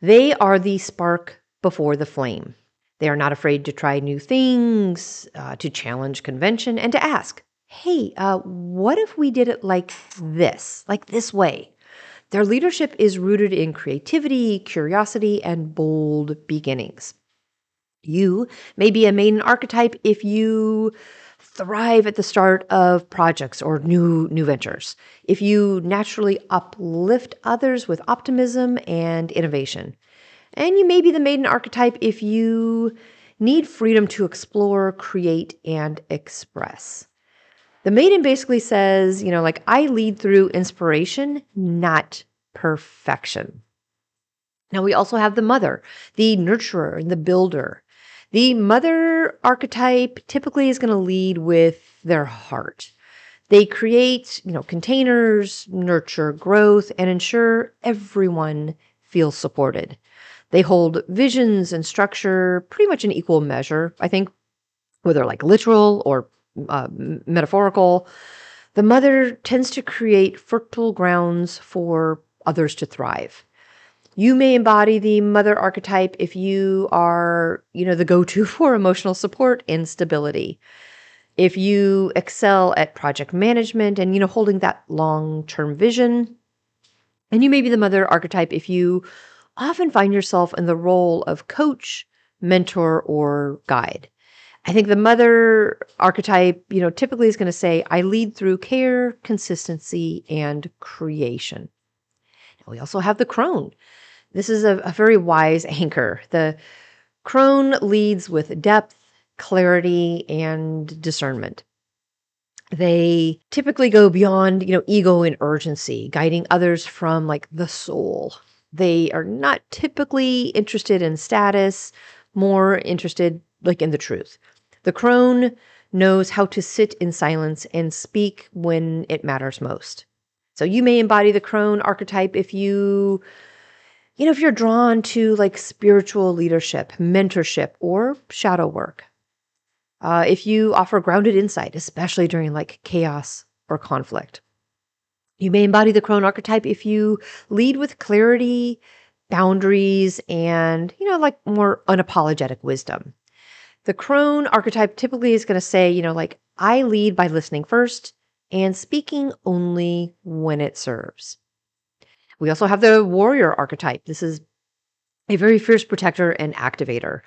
They are the spark before the flame. They are not afraid to try new things, to challenge convention, and to ask, hey, what if we did it like this way? Their leadership is rooted in creativity, curiosity, and bold beginnings. You may be a maiden archetype if you thrive at the start of projects or new ventures. If you naturally uplift others with optimism and innovation. And you may be the maiden archetype if you need freedom to explore, create, and express. The maiden basically says, I lead through inspiration, not perfection. Now we also have the mother, the nurturer, and the builder. The mother archetype typically is going to lead with their heart. They create, containers, nurture growth, and ensure everyone feels supported. They hold visions and structure pretty much in equal measure, I think, whether like literal or metaphorical. The mother tends to create fertile grounds for others to thrive. You may embody the mother archetype if you are, the go-to for emotional support and stability. If you excel at project management and, holding that long-term vision. And you may be the mother archetype if you often find yourself in the role of coach, mentor, or guide. I think the mother archetype, typically is going to say, I lead through care, consistency, and creation. Now, we also have the crone. This is a very wise anchor. The crone leads with depth, clarity, and discernment. They typically go beyond, ego and urgency, guiding others from like the soul. They are not typically interested in status, more interested like in the truth. The crone knows how to sit in silence and speak when it matters most. So you may embody the crone archetype if you're drawn to like spiritual leadership, mentorship, or shadow work. If you offer grounded insight, especially during like chaos or conflict. You may embody the crone archetype if you lead with clarity, boundaries, and, like more unapologetic wisdom. The crone archetype typically is going to say, I lead by listening first and speaking only when it serves. We also have the warrior archetype. This is a very fierce protector and activator.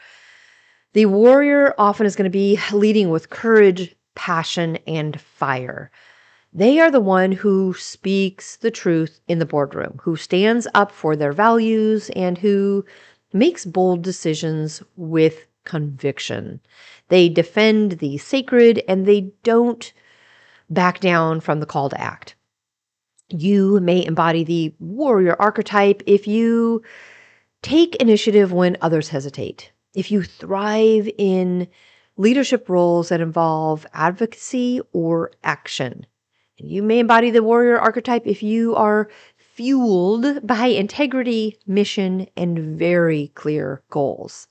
The warrior often is going to be leading with courage, passion, and fire. They are the one who speaks the truth in the boardroom, who stands up for their values, and who makes bold decisions with conviction. They defend the sacred and they don't back down from the call to act. You may embody the warrior archetype if you take initiative when others hesitate. If you thrive in leadership roles that involve advocacy or action. And you may embody the warrior archetype if you are fueled by integrity, mission, and very clear goals.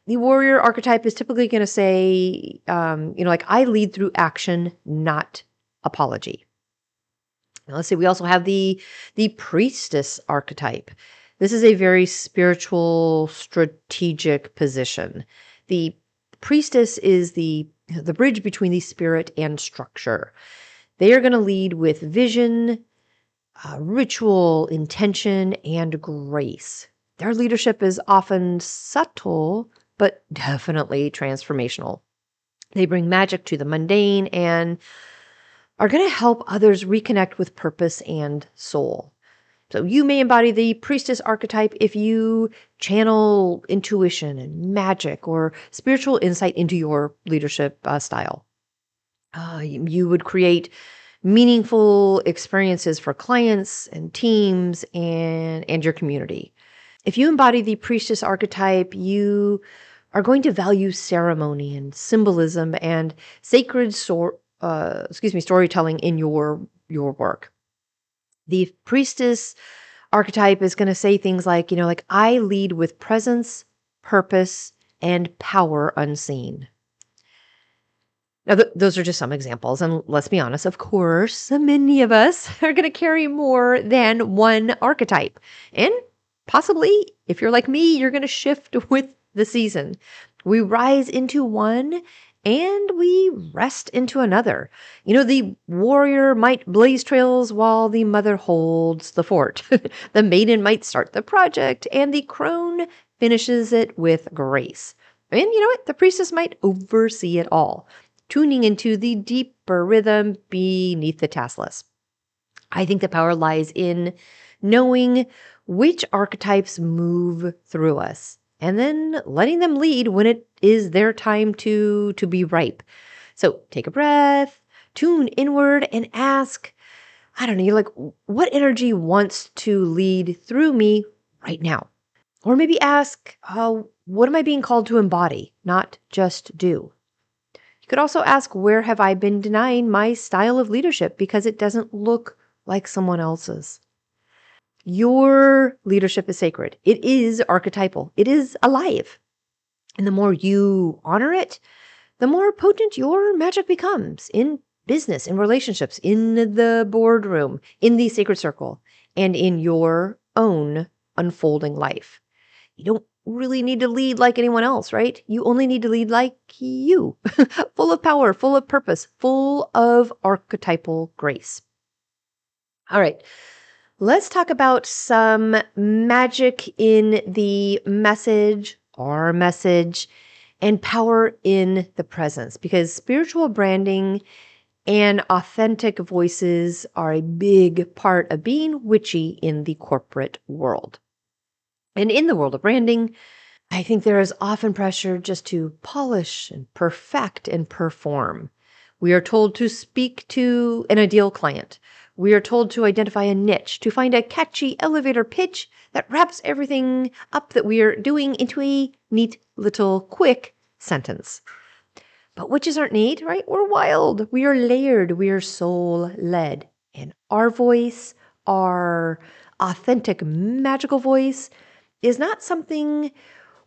The warrior archetype is typically going to say, I lead through action, not apology. Now, let's see, we also have the priestess archetype. This is a very spiritual, strategic position. The priestess is the bridge between the spirit and structure. They are going to lead with vision, ritual, intention, and grace. Their leadership is often subtle but definitely transformational. They bring magic to the mundane and are going to help others reconnect with purpose and soul. So you may embody the priestess archetype if you channel intuition and magic or spiritual insight into your leadership style. You would create meaningful experiences for clients and teams and your community. If you embody the priestess archetype, you are going to value ceremony and symbolism and sacred storytelling in your work. The priestess archetype is going to say things like, like I lead with presence, purpose, and power unseen. Now, those are just some examples. And let's be honest, of course, many of us are going to carry more than one archetype. And possibly, if you're like me, you're going to shift with the season. We rise into one and we rest into another. The warrior might blaze trails while the mother holds the fort. The maiden might start the project and the crone finishes it with grace. And you know what? The priestess might oversee it all, tuning into the deeper rhythm beneath the task list. I think the power lies in knowing which archetypes move through us and then letting them lead when it is their time to be ripe. So take a breath, tune inward and ask, I don't know, you're like, what energy wants to lead through me right now? Or maybe ask, what am I being called to embody, not just do? You could also ask, where have I been denying my style of leadership because it doesn't look like someone else's? Your leadership is sacred. It is archetypal. It is alive. And the more you honor it, the more potent your magic becomes in business, in relationships, in the boardroom, in the sacred circle, and in your own unfolding life. You don't really need to lead like anyone else, right? You only need to lead like you, full of power, full of purpose, full of archetypal grace. All right. Let's talk about some magic in the message, our message, and power in the presence, because spiritual branding and authentic voices are a big part of being witchy in the corporate world. And in the world of branding, I think there is often pressure just to polish and perfect and perform. We are told to speak to an ideal client. We are told to identify a niche, to find a catchy elevator pitch that wraps everything up that we are doing into a neat little quick sentence. But witches aren't neat, right? We're wild. We are layered. We are soul-led. And our voice, our authentic, magical voice, is not something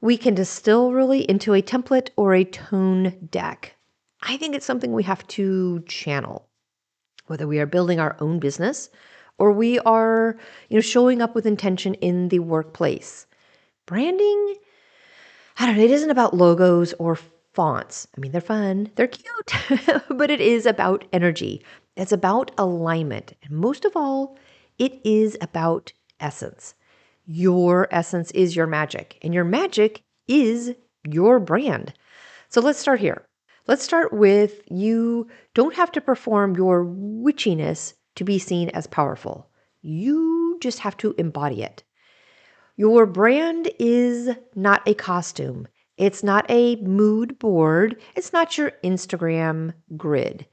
we can distill really into a template or a tone deck. I think it's something we have to channel, whether we are building our own business or we are, showing up with intention in the workplace. Branding, I don't know, it isn't about logos or fonts. I mean, they're fun, they're cute, but it is about energy. It's about alignment. And most of all, it is about essence. Your essence is your magic, and your magic is your brand. So let's start here. Let's start with you don't have to perform your witchiness to be seen as powerful. You just have to embody it. Your brand is not a costume. It's not a mood board. It's not your Instagram grid.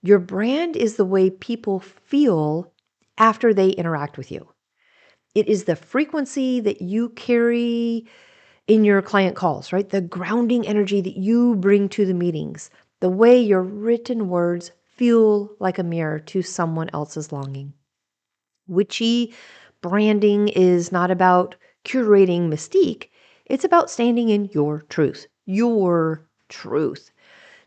Your brand is the way people feel after they interact with you. It is the frequency that you carry in your client calls, right? The grounding energy that you bring to the meetings, the way your written words feel like a mirror to someone else's longing. Witchy branding is not about curating mystique. It's about standing in your truth. Your truth.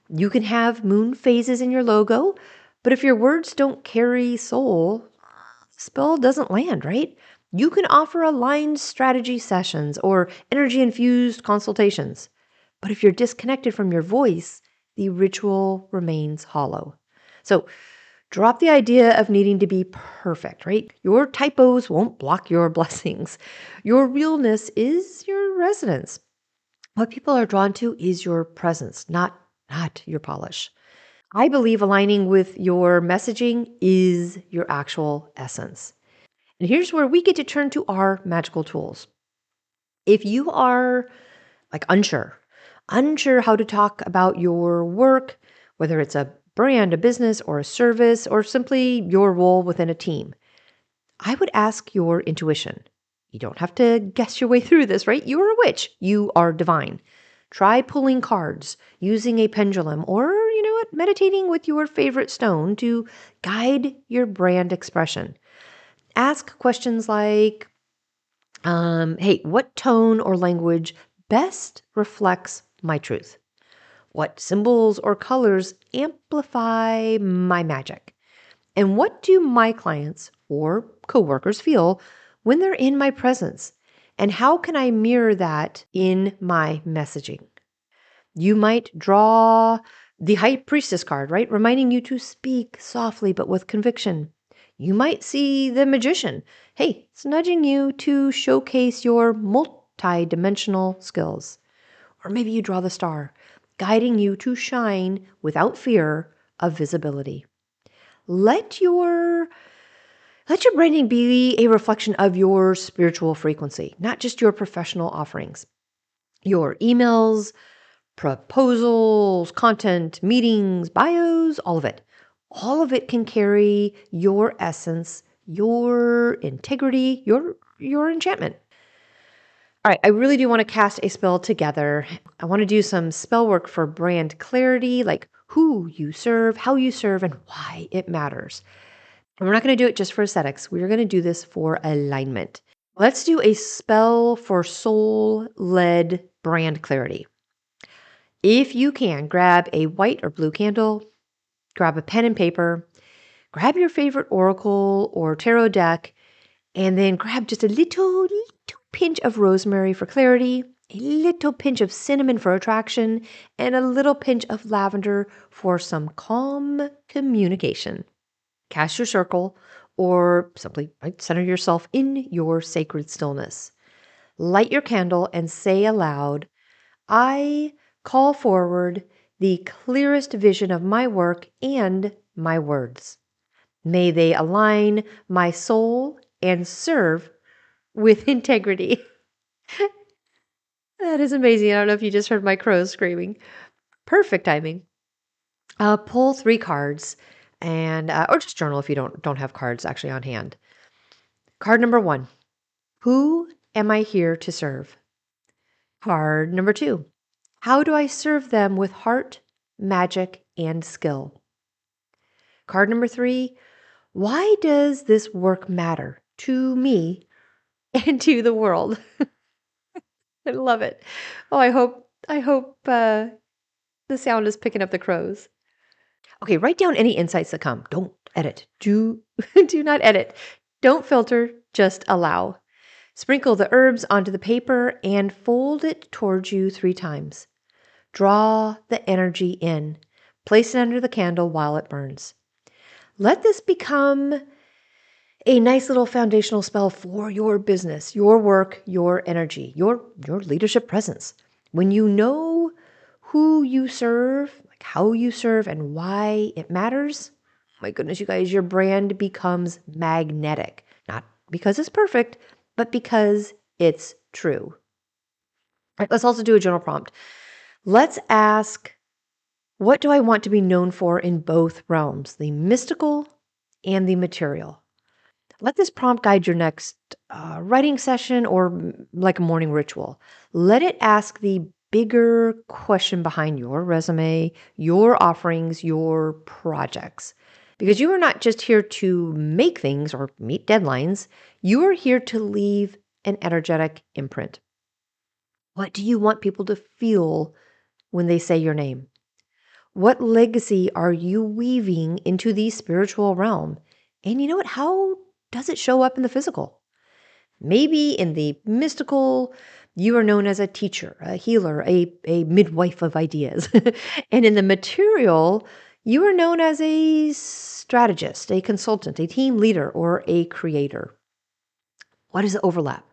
You can have moon phases in your logo, but if your words don't carry soul, the spell doesn't land, right? You can offer aligned strategy sessions or energy-infused consultations. But if you're disconnected from your voice, the ritual remains hollow. So drop the idea of needing to be perfect, right? Your typos won't block your blessings. Your realness is your resonance. What people are drawn to is your presence, not your polish. I believe aligning with your messaging is your actual essence. And here's where we get to turn to our magical tools. If you are like unsure how to talk about your work, whether it's a brand, a business, or a service, or simply your role within a team, I would ask your intuition. You don't have to guess your way through this, right? You are a witch. You are divine. Try pulling cards, using a pendulum, or, you know what, meditating with your favorite stone to guide your brand expression. Ask questions like, hey, what tone or language best reflects my truth? What symbols or colors amplify my magic? And what do my clients or coworkers feel when they're in my presence? And how can I mirror that in my messaging? You might draw the High Priestess card, right? Reminding you to speak softly but with conviction. You might see the Magician. Hey, it's nudging you to showcase your multi-dimensional skills. Or maybe you draw the Star, guiding you to shine without fear of visibility. Let your branding be a reflection of your spiritual frequency, not just your professional offerings. Your emails, proposals, content, meetings, bios, all of it. All of it can carry your essence, your integrity, your enchantment. All right, I really do want to cast a spell together. I want to do some spell work for brand clarity, like who you serve, how you serve, and why it matters. And we're not going to do it just for aesthetics. We're going to do this for alignment. Let's do a spell for soul-led brand clarity. If you can, grab a white or blue candle, grab a pen and paper, grab your favorite oracle or tarot deck, and then grab just a little pinch of rosemary for clarity, a little pinch of cinnamon for attraction, and a little pinch of lavender for some calm communication. Cast your circle or simply center yourself in your sacred stillness. Light your candle and say aloud, I call forward the clearest vision of my work and my words. May they align my soul and serve with integrity. That is amazing. I don't know if you just heard my crows screaming. Perfect timing. Pull 3 cards and or just journal if you don't have cards actually on hand. Card number 1. Who am I here to serve? Card number 2. How do I serve them with heart, magic, and skill? Card number 3. Why does this work matter to me and to the world? I love it. Oh, I hope the sound is picking up the crows. Okay, write down any insights that come. Don't edit. Do do not edit. Don't filter, just allow. Sprinkle the herbs onto the paper and fold it towards you 3 times. Draw the energy in. Place it under the candle while it burns. Let this become a nice little foundational spell for your business, your work, your energy, your leadership presence. When you know who you serve, like how you serve and why it matters, my goodness, you guys, your brand becomes magnetic. Not because it's perfect, but because it's true. All right, let's also do a journal prompt. Let's ask, what do I want to be known for in both realms, the mystical and the material? Let this prompt guide your next writing session or like a morning ritual. Let it ask the bigger question behind your resume, your offerings, your projects. Because you are not just here to make things or meet deadlines, you are here to leave an energetic imprint. What do you want people to feel when they say your name? What legacy are you weaving into the spiritual realm? And you know what? How does it show up in the physical? Maybe in the mystical, you are known as a teacher, a healer, a midwife of ideas. And in the material, you are known as a strategist, a consultant, a team leader, or a creator. What is the overlap?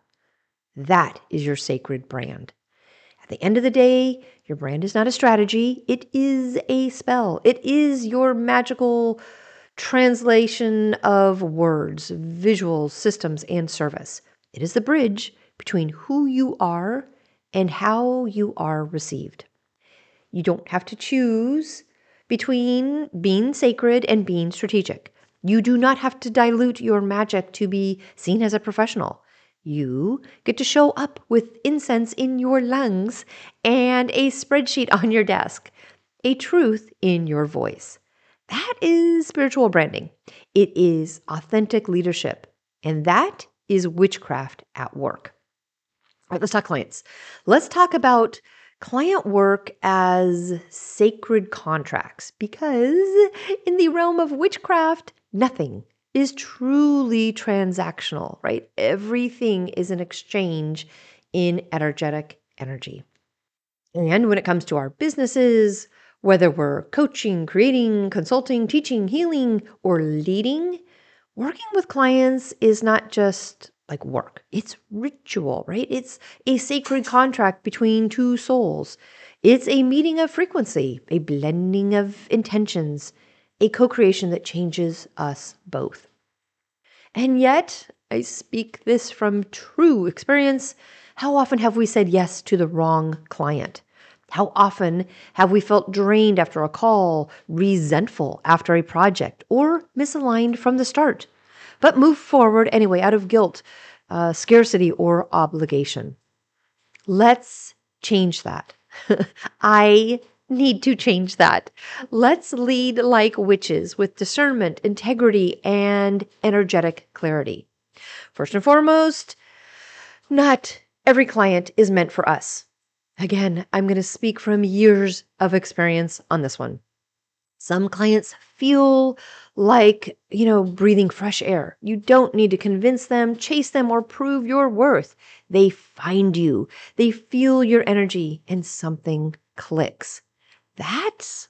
That is your sacred brand. At the end of the day, your brand is not a strategy. It is a spell. It is your magical translation of words, visuals, systems, and service. It is the bridge between who you are and how you are received. You don't have to choose between being sacred and being strategic. You do not have to dilute your magic to be seen as a professional. You get to show up with incense in your lungs and a spreadsheet on your desk, a truth in your voice. That is spiritual branding. It is authentic leadership. And that is witchcraft at work. All right, let's talk clients. Let's talk about client work as sacred contracts because in the realm of witchcraft, nothing is truly transactional, right? Everything is an exchange in energetic energy. And when it comes to our businesses, whether we're coaching, creating, consulting, teaching, healing, or leading, working with clients is not just like work. It's ritual, right? It's a sacred contract between two souls. It's a meeting of frequency, a blending of intentions, a co-creation that changes us both. And yet, I speak this from true experience. How often have we said yes to the wrong client? How often have we felt drained after a call, resentful after a project, or misaligned from the start, but move forward anyway out of guilt, scarcity, or obligation? Let's change that. I need to change that. Let's lead like witches with discernment, integrity, and energetic clarity. First and foremost, not every client is meant for us. Again, I'm going to speak from years of experience on this one. Some clients feel like, breathing fresh air. You don't need to convince them, chase them, or prove your worth. They find you, they feel your energy, and something clicks. That's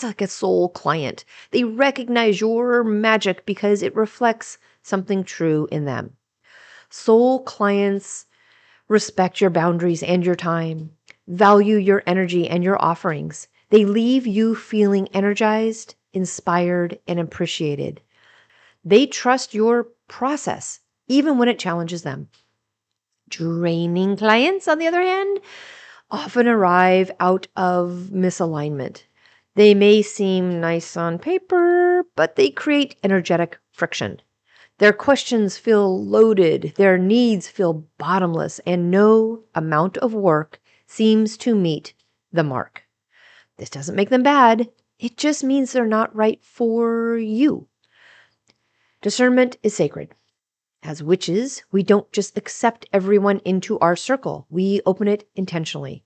like a soul client. They recognize your magic because it reflects something true in them. Soul clients respect your boundaries and your time, value your energy and your offerings. They leave you feeling energized, inspired, and appreciated. They trust your process, even when it challenges them. Draining clients, on the other hand, often arrive out of misalignment. They may seem nice on paper, but they create energetic friction. Their questions feel loaded, their needs feel bottomless, and no amount of work seems to meet the mark. This doesn't make them bad. It just means they're not right for you. Discernment is sacred. As witches, we don't just accept everyone into our circle. We open it intentionally.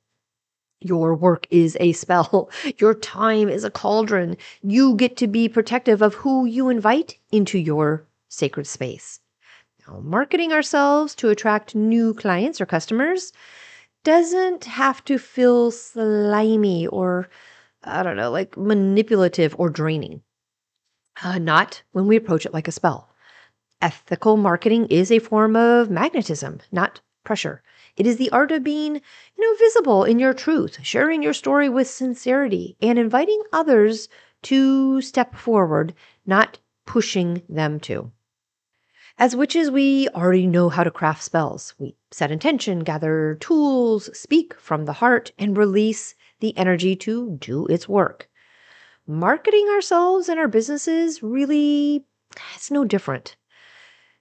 Your work is a spell. Your time is a cauldron. You get to be protective of who you invite into your sacred space. Now, marketing ourselves to attract new clients or customers doesn't have to feel slimy or, like manipulative or draining. Not when we approach it like a spell. Ethical marketing is a form of magnetism, not pressure. It is the art of being, visible in your truth, sharing your story with sincerity, and inviting others to step forward, not pushing them to. As witches, we already know how to craft spells. We set intention, gather tools, speak from the heart, and release the energy to do its work. Marketing ourselves and our businesses really, it's no different.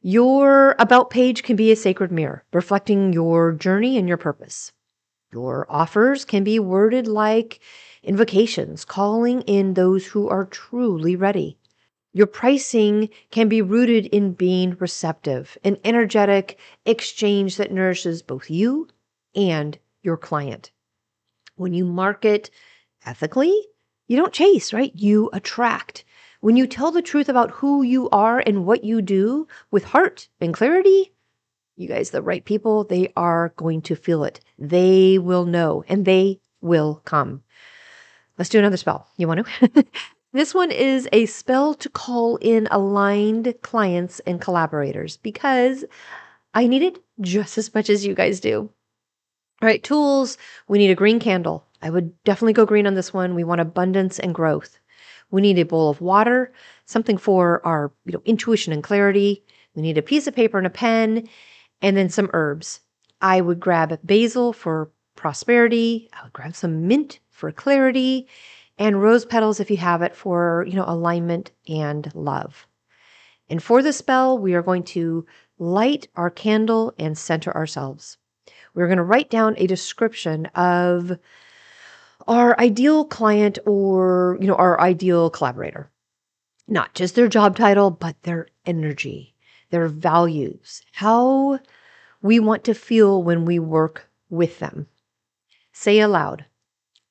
Your about page can be a sacred mirror, reflecting your journey and your purpose. Your offers can be worded like invocations, calling in those who are truly ready. Your pricing can be rooted in being receptive, an energetic exchange that nourishes both you and your client. When you market ethically, you don't chase, right? You attract. When you tell the truth about who you are and what you do with heart and clarity, you guys, the right people, they are going to feel it. They will know and they will come. Let's do another spell. You want to? This one is a spell to call in aligned clients and collaborators because I need it just as much as you guys do. All right, tools. We need a green candle. I would definitely go green on this one. We want abundance and growth. We need a bowl of water, something for our intuition and clarity. We need a piece of paper and a pen, and then some herbs. I would grab basil for prosperity. I would grab some mint for clarity, and rose petals if you have it for alignment and love. And for the spell, we are going to light our candle and center ourselves. We're going to write down a description of our ideal client or, our ideal collaborator. Not just their job title, but their energy, their values, how we want to feel when we work with them. Say aloud,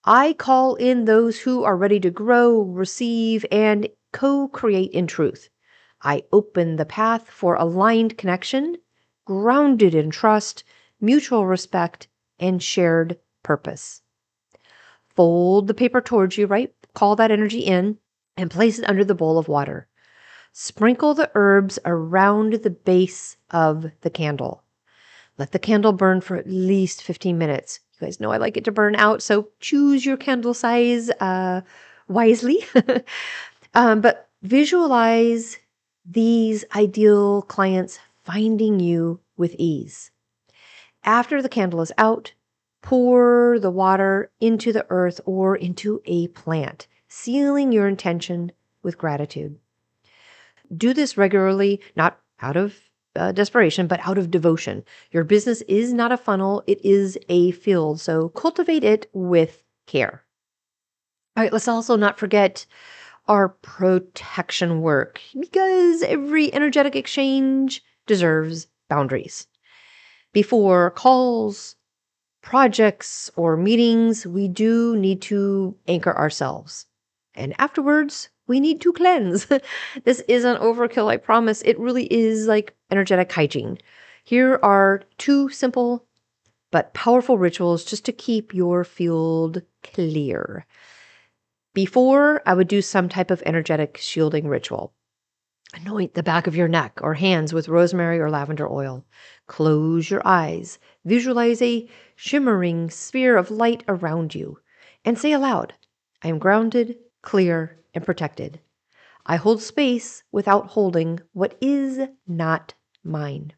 I call in those who are ready to grow, receive, and co-create in truth. I open the path for aligned connection, grounded in trust, mutual respect, and shared purpose. Fold the paper towards you, right? Call that energy in and place it under the bowl of water. Sprinkle the herbs around the base of the candle. Let the candle burn for at least 15 minutes. You guys know I like it to burn out, so choose your candle size wisely. But visualize these ideal clients finding you with ease. After the candle is out, pour the water into the earth or into a plant, sealing your intention with gratitude. Do this regularly, not out of desperation, but out of devotion. Your business is not a funnel, it is a field, so cultivate it with care. All right, let's also not forget our protection work, because every energetic exchange deserves boundaries. Before calls, projects, or meetings, we do need to anchor ourselves. And afterwards, we need to cleanse. This isn't overkill, I promise. It really is like energetic hygiene. Here are 2 simple but powerful rituals just to keep your field clear. Before, I would do some type of energetic shielding ritual. Anoint the back of your neck or hands with rosemary or lavender oil. Close your eyes. Visualize a shimmering sphere of light around you. And say aloud, I am grounded, clear, and protected. I hold space without holding what is not mine.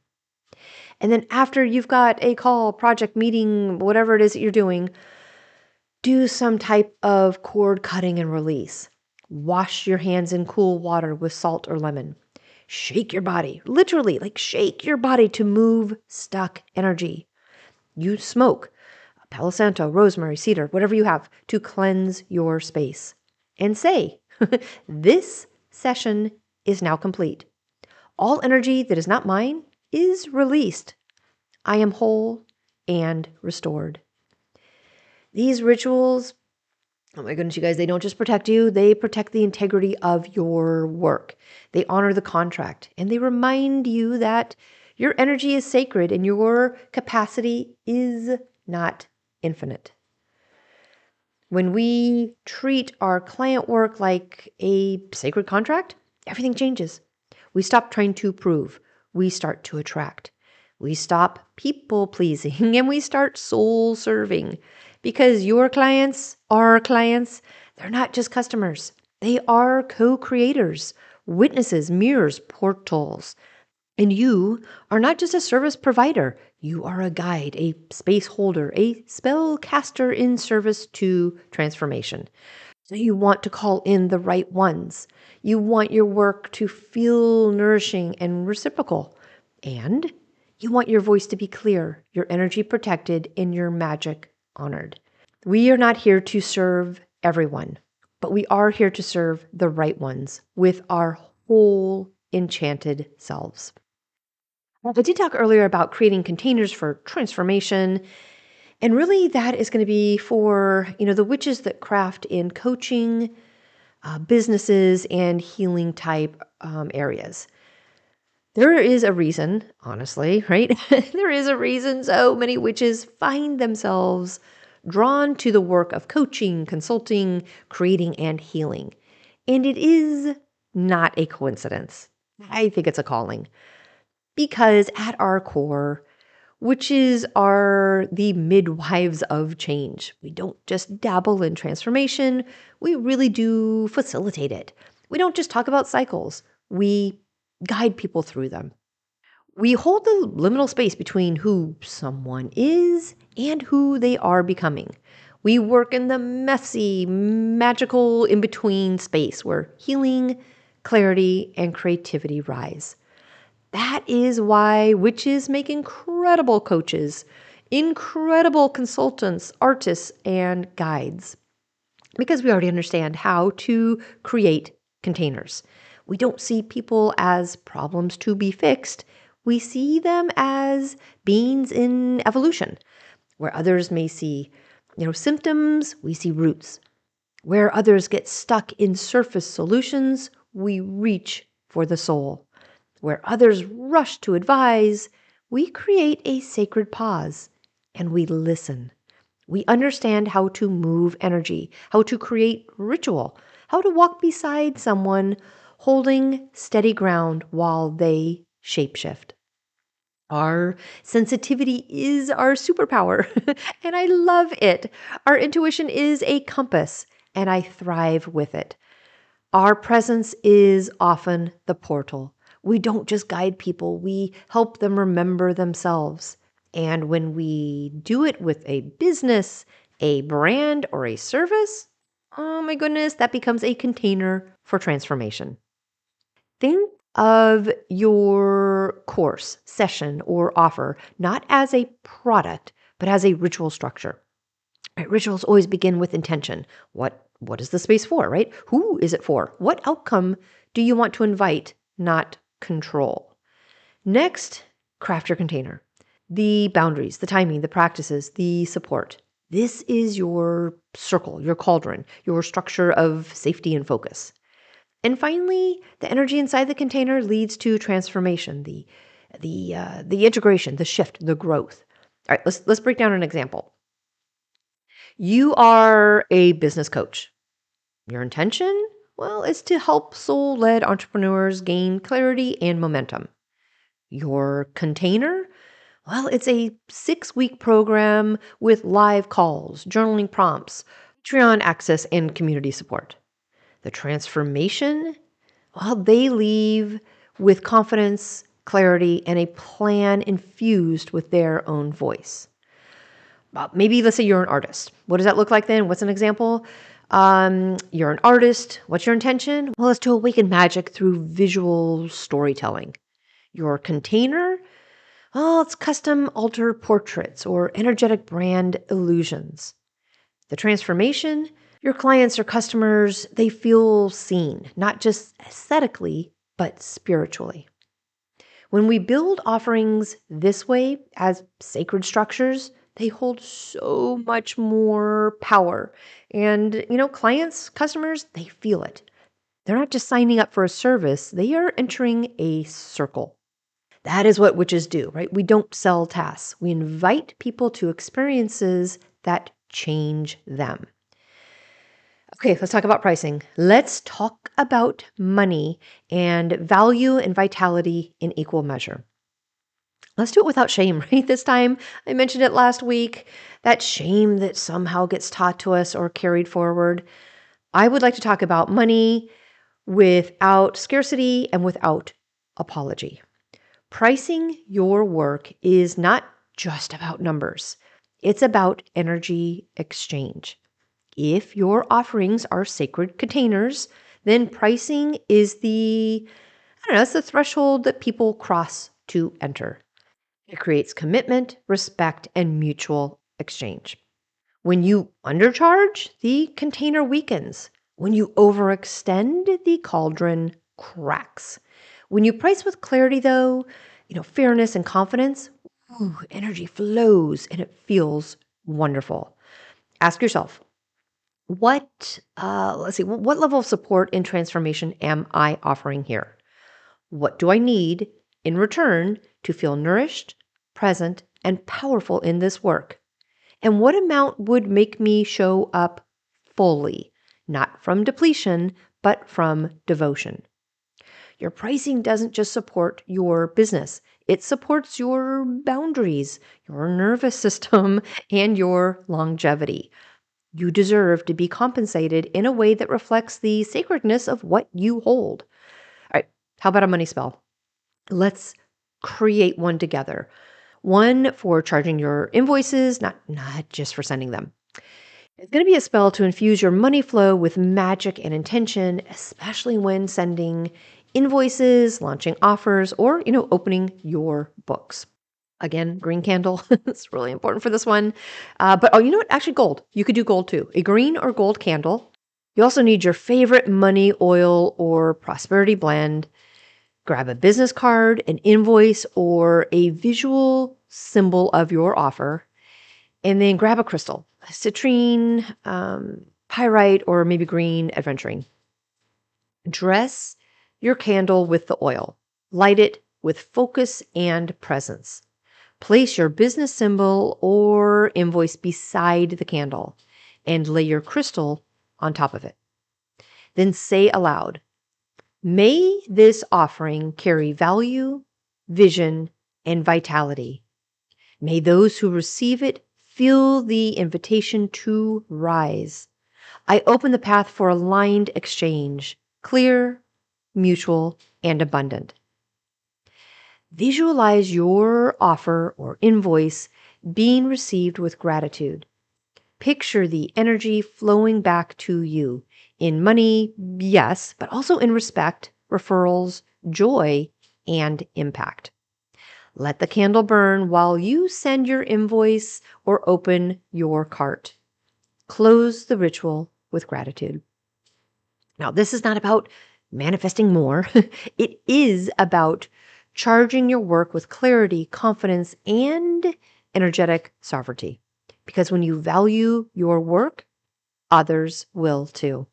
And then after you've got a call, project, meeting, whatever it is that you're doing, do some type of cord cutting and release. Wash your hands in cool water with salt or lemon. Shake your body, literally, like shake your body to move stuck energy. Use smoke, Palo Santo, rosemary, cedar, whatever you have, to cleanse your space. And say, this session is now complete. All energy that is not mine is released. I am whole and restored. These rituals, oh my goodness, you guys, they don't just protect you, they protect the integrity of your work. They honor the contract, and they remind you that your energy is sacred and your capacity is not infinite. When we treat our client work like a sacred contract, everything changes. We stop trying to prove. We start to attract. We stop people pleasing and we start soul serving, because your clients are clients. They're not just customers. They are co-creators, witnesses, mirrors, portals. And you are not just a service provider. You are a guide, a space holder, a spell caster in service to transformation. So you want to call in the right ones. You want your work to feel nourishing and reciprocal. And you want your voice to be clear, your energy protected, and your magic honored. We are not here to serve everyone, but we are here to serve the right ones with our whole enchanted selves. I did talk earlier about creating containers for transformation. And really that is going to be for, the witches that craft in coaching, businesses, and healing type areas. There is a reason, honestly, right? There is a reason so many witches find themselves drawn to the work of coaching, consulting, creating, and healing. And it is not a coincidence. I think it's a calling. Because at our core, Witches are the midwives of change. We don't just dabble in transformation, we really do facilitate it. We don't just talk about cycles, we guide people through them. We hold the liminal space between who someone is and who they are becoming. We work in the messy, magical in between space where healing, clarity, and creativity rise. That is why witches make incredible coaches, incredible consultants, artists, and guides. Because we already understand how to create containers. We don't see people as problems to be fixed. We see them as beings in evolution. Where others may see, symptoms, we see roots. Where others get stuck in surface solutions, we reach for the soul. Where others rush to advise, we create a sacred pause and we listen. We understand how to move energy, how to create ritual, how to walk beside someone holding steady ground while they shapeshift. Our sensitivity is our superpower, and I love it. Our intuition is a compass, and I thrive with it. Our presence is often the portal. We don't just guide people, we help them remember themselves. And when we do it with a business, a brand, or a service, oh my goodness, that becomes a container for transformation. Think of your course, session, or offer not as a product, but as a ritual structure. Right? Rituals always begin with intention. What is the space for, right? Who is it for? What outcome do you want to invite, not control? Next, craft your container. The boundaries, the timing, the practices, the support. This is your circle, your cauldron, your structure of safety and focus. And finally, the energy inside the container leads to transformation, the integration, the shift, the growth. All right, let's break down an example. You are a business coach. Your intention, well, is to help soul-led entrepreneurs gain clarity and momentum. Your container, well, it's a 6-week program with live calls, journaling prompts, Patreon access, and community support. The transformation, well, they leave with confidence, clarity, and a plan infused with their own voice. Maybe let's say you're an artist. What does that look like then? What's an example? You're an artist. What's your intention? Well, it's to awaken magic through visual storytelling. Your container? Well, it's custom altar portraits or energetic brand illusions. The transformation? Your clients or customers, they feel seen, not just aesthetically, but spiritually. When we build offerings this way as sacred structures, they hold so much more power. And, clients, customers, they feel it. They're not just signing up for a service, they are entering a circle. That is what witches do, right? We don't sell tasks. We invite people to experiences that change them. Okay, let's talk about pricing. Let's talk about money and value and vitality in equal measure. Let's do it without shame, right? This time, I mentioned it last week, that shame that somehow gets taught to us or carried forward. I would like to talk about money without scarcity and without apology. Pricing your work is not just about numbers. It's about energy exchange. If your offerings are sacred containers, then pricing is it's the threshold that people cross to enter. It creates commitment, respect, and mutual exchange. When you undercharge, the container weakens. When you overextend, the cauldron cracks. When you price with clarity, though, fairness and confidence, energy flows and it feels wonderful. Ask yourself, what level of support and transformation am I offering here? What do I need in return to feel nourished, present, and powerful in this work? And what amount would make me show up fully, not from depletion, but from devotion? Your pricing doesn't just support your business, It supports your boundaries, your nervous system, and your longevity. You deserve to be compensated in a way that reflects the sacredness of what you hold. All right, how about a money spell? Let's create one together. One for charging your invoices, not just for sending them. It's going to be a spell to infuse your money flow with magic and intention, especially when sending invoices, launching offers, or, opening your books. Again, green candle. It's really important for this one. But you know what? Actually, gold. You could do gold too. A green or gold candle. You also need your favorite money, oil, or prosperity blend. Grab a business card, an invoice, or a visual symbol of your offer. And then grab a crystal, citrine, pyrite, or maybe green aventurine. Dress your candle with the oil. Light it with focus and presence. Place your business symbol or invoice beside the candle and lay your crystal on top of it. Then say aloud, "May this offering carry value, vision, and vitality. May those who receive it feel the invitation to rise. I open the path for aligned exchange, clear, mutual, and abundant." Visualize your offer or invoice being received with gratitude. Picture the energy flowing back to you in money, yes, but also in respect, referrals, joy, and impact. Let the candle burn while you send your invoice or open your cart. Close the ritual with gratitude. Now, this is not about manifesting more. It is about charging your work with clarity, confidence, and energetic sovereignty. Because when you value your work, others will too.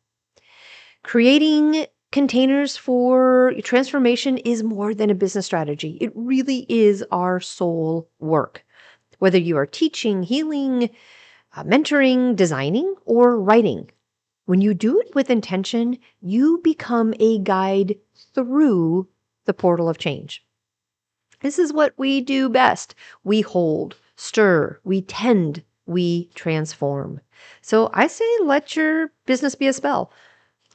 Creating containers for transformation is more than a business strategy. It really is our soul work. Whether you are teaching, healing, mentoring, designing, or writing, when you do it with intention, you become a guide through the portal of change. This is what we do best. We hold, stir, we tend, we transform. So I say let your business be a spell.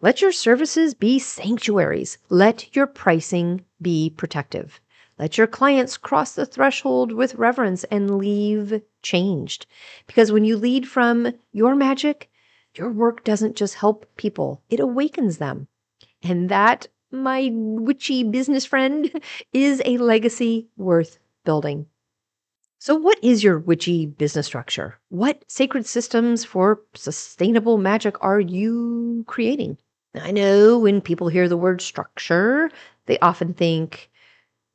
Let your services be sanctuaries. Let your pricing be protective. Let your clients cross the threshold with reverence and leave changed. Because when you lead from your magic, your work doesn't just help people, it awakens them. And that, my witchy business friend, is a legacy worth building. So what is your witchy business structure? What sacred systems for sustainable magic are you creating? I know when people hear the word structure, they often think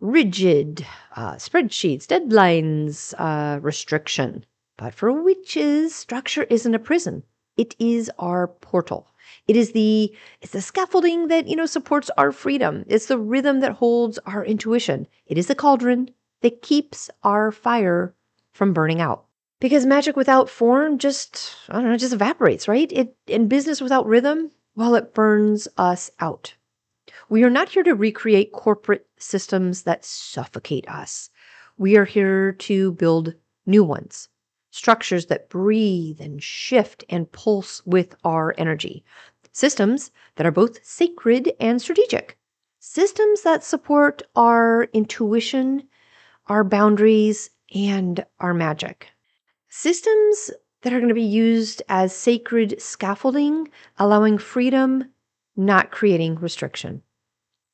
rigid, spreadsheets, deadlines, restriction. But for witches, structure isn't a prison. It is our portal. It's the scaffolding that, supports our freedom. It's the rhythm that holds our intuition. It is the cauldron that keeps our fire from burning out. Because magic without form just evaporates, right? In business without rhythm, well, it burns us out. We are not here to recreate corporate systems that suffocate us. We are here to build new ones, structures that breathe and shift and pulse with our energy, systems that are both sacred and strategic, systems that support our intuition, our boundaries, and our magic. Systems that are going to be used as sacred scaffolding, allowing freedom, not creating restriction.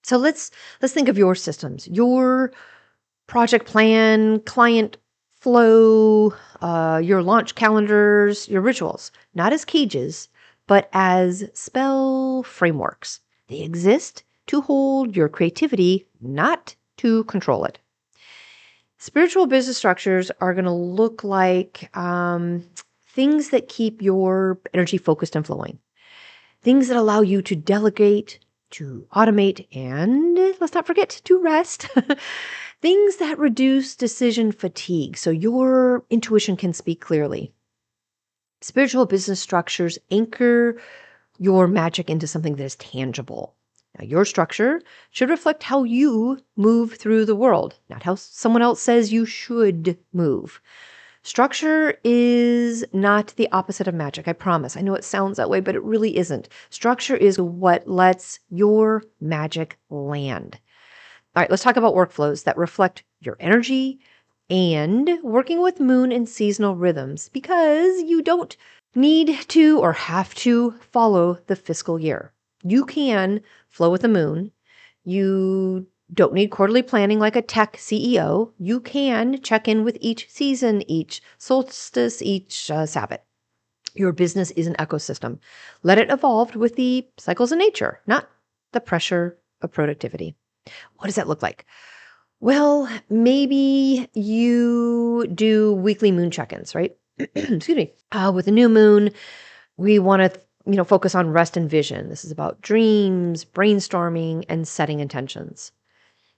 So let's think of your systems, your project plan, client flow, your launch calendars, your rituals, not as cages, but as spell frameworks. They exist to hold your creativity, not to control it. Spiritual business structures are going to look like things that keep your energy focused and flowing, things that allow you to delegate, to automate, and let's not forget to rest. Things that reduce decision fatigue so your intuition can speak clearly. Spiritual business structures anchor your magic into something that is tangible. Now, your structure should reflect how you move through the world, not how someone else says you should move. Structure is not the opposite of magic, I promise. I know it sounds that way, but it really isn't. Structure is what lets your magic land. All right, let's talk about workflows that reflect your energy and working with moon and seasonal rhythms because you don't need to or have to follow the fiscal year. You can flow with the moon. You don't need quarterly planning like a tech CEO. You can check in with each season, each solstice, each Sabbath. Your business is an ecosystem. Let it evolve with the cycles of nature, not the pressure of productivity. What does that look like? Well, maybe you do weekly moon check-ins, right? Excuse me. With the new moon, we want to, focus on rest and vision. This is about dreams, brainstorming, and setting intentions.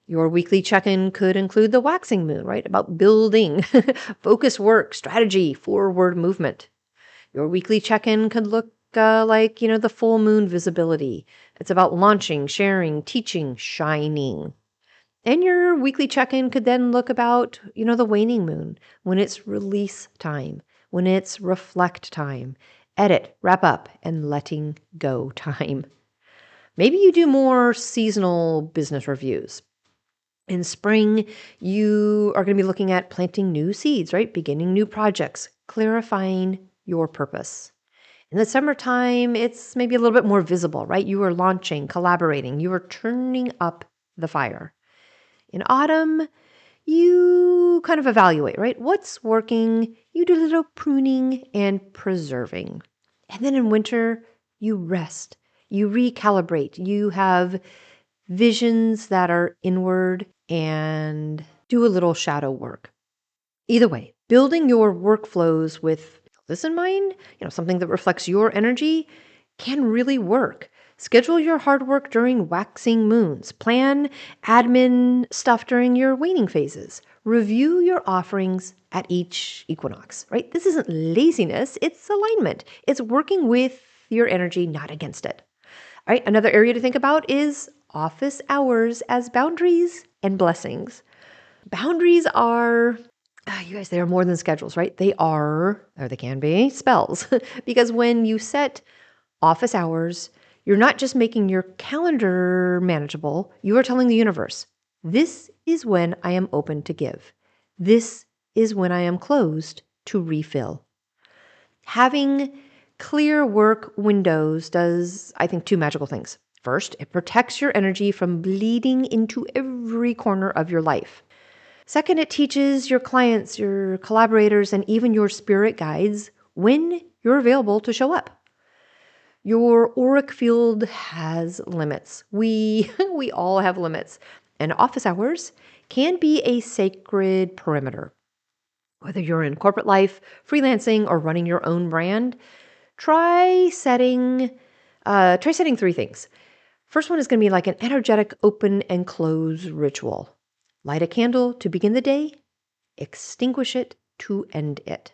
Your weekly check-in could include the waxing moon, right? About building, focus work, strategy, forward movement. Your weekly check-in could look like, the full moon visibility. It's about launching, sharing, teaching, shining. And your weekly check-in could then look about, the waning moon, when it's release time, when it's reflect time, edit, wrap up, and letting go time. Maybe you do more seasonal business reviews. In spring, you are going to be looking at planting new seeds, right? Beginning new projects, clarifying your purpose. In the summertime, it's maybe a little bit more visible, right? You are launching, collaborating, you are turning up the fire. In autumn, you kind of evaluate, right? What's working? You do a little pruning and preserving. And then in winter, you rest, you recalibrate, you have visions that are inward and do a little shadow work. Either way, building your workflows with this in mind, something that reflects your energy can really work. Schedule your hard work during waxing moons. Plan admin stuff during your waning phases. Review your offerings at each equinox, right? This isn't laziness, it's alignment. It's working with your energy, not against it. All right, another area to think about is office hours as boundaries and blessings. Boundaries are, you guys, they are more than schedules, right? They are, or they can be, spells. Because when you set office hours, you're not just making your calendar manageable, you are telling the universe, this is when I am open to give. This is when I am closed to refill. Having clear work windows does, I think, two magical things. First, it protects your energy from bleeding into every corner of your life. Second, it teaches your clients, your collaborators, and even your spirit guides when you're available to show up. Your auric field has limits. We all have limits. And office hours can be a sacred perimeter. Whether you're in corporate life, freelancing, or running your own brand, try setting three things. First one is going to be like an energetic open and close ritual. Light a candle to begin the day, extinguish it to end it.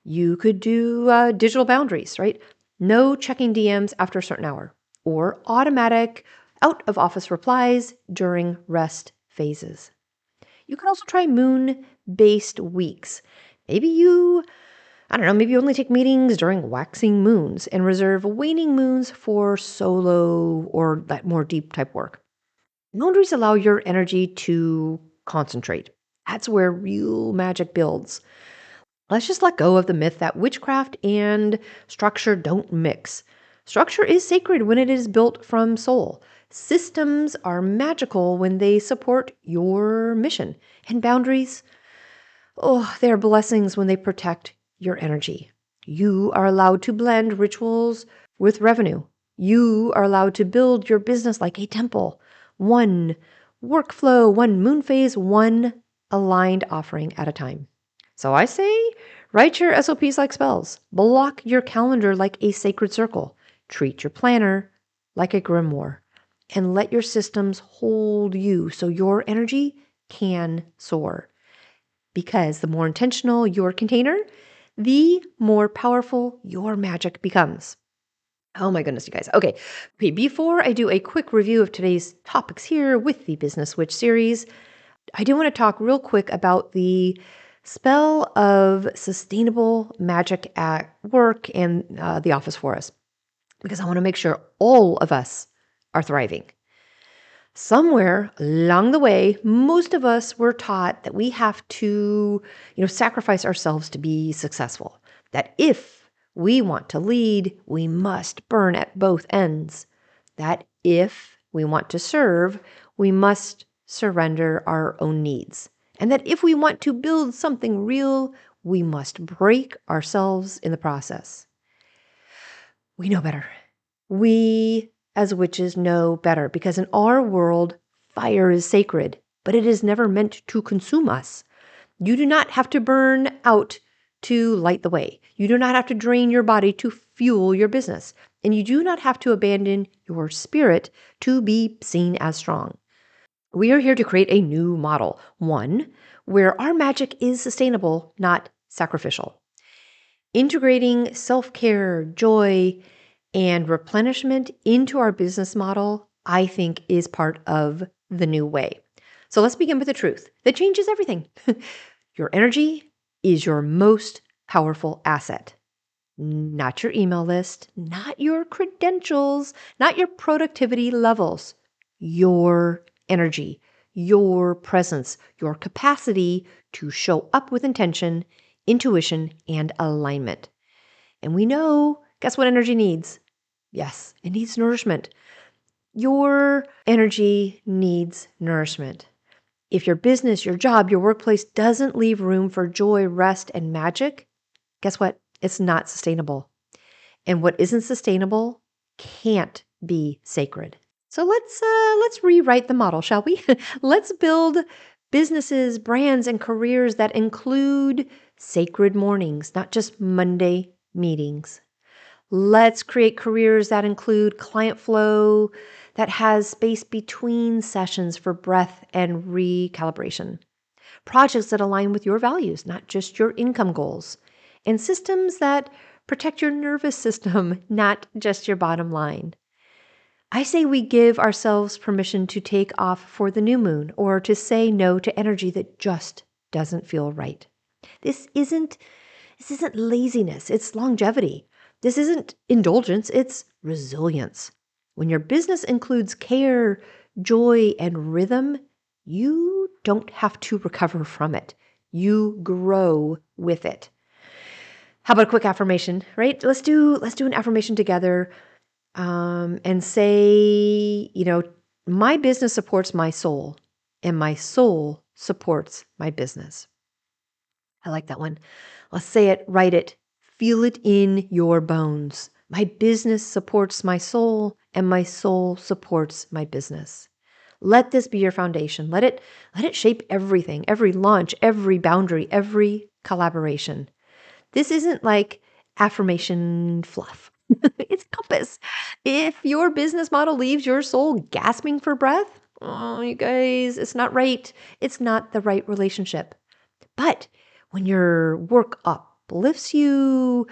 You could do digital boundaries, right? No checking DMs after a certain hour, or automatic out-of-office replies during rest phases. You can also try moon-based weeks. Maybe you only take meetings during waxing moons and reserve waning moons for solo or that more deep type work. Boundaries allow your energy to concentrate. That's where real magic builds. Let's just let go of the myth that witchcraft and structure don't mix. Structure is sacred when it is built from soul. Systems are magical when they support your mission. And boundaries, they are blessings when they protect your energy. You are allowed to blend rituals with revenue. You are allowed to build your business like a temple. One workflow, one moon phase, one aligned offering at a time. So I say, write your SOPs like spells. Block your calendar like a sacred circle. Treat your planner like a grimoire. And let your systems hold you so your energy can soar. Because the more intentional your container, the more powerful your magic becomes. Oh my goodness, you guys. Okay. Okay. Before I do a quick review of today's topics here with the Business Witch series, I do want to talk real quick about the spell of sustainable magic at work and the office for us, because I want to make sure all of us are thriving. Somewhere along the way, most of us were taught that we have to, sacrifice ourselves to be successful. That if we want to lead, we must burn at both ends. That if we want to serve, we must surrender our own needs. And that if we want to build something real, we must break ourselves in the process. We know better. We, as witches, know better because in our world, fire is sacred, but it is never meant to consume us. You do not have to burn out to light the way. You do not have to drain your body to fuel your business. And you do not have to abandon your spirit to be seen as strong. We are here to create a new model, one where our magic is sustainable, not sacrificial. Integrating self-care, joy, and replenishment into our business model, I think, is part of the new way. So let's begin with the truth that changes everything. Your energy is your most powerful asset. Not your email list, not your credentials, not your productivity levels. Your energy, your presence, your capacity to show up with intention, intuition, and alignment. And we know, guess what energy needs? Yes, it needs nourishment. Your energy needs nourishment. If your business, your job, your workplace doesn't leave room for joy, rest, and magic, guess what? It's not sustainable. And what isn't sustainable can't be sacred. So let's rewrite the model, shall we? Let's build businesses, brands, and careers that include sacred mornings, not just Monday meetings. Let's create careers that include client flow, that has space between sessions for breath and recalibration. Projects that align with your values, not just your income goals. And systems that protect your nervous system, not just your bottom line. I say we give ourselves permission to take off for the new moon or to say no to energy that just doesn't feel right. This isn't laziness, it's longevity. This isn't indulgence, it's resilience. When your business includes care, joy, and rhythm, you don't have to recover from it. You grow with it. How about a quick affirmation, right? Let's do an affirmation together and say, my business supports my soul and my soul supports my business. I like that one. Let's say it, write it, feel it in your bones. My business supports my soul and my soul supports my business. Let this be your foundation. Let it shape everything, every launch, every boundary, every collaboration. This isn't like affirmation fluff. It's compass. If your business model leaves your soul gasping for breath, oh, you guys, it's not right. It's not the right relationship. But when your work uplifts you,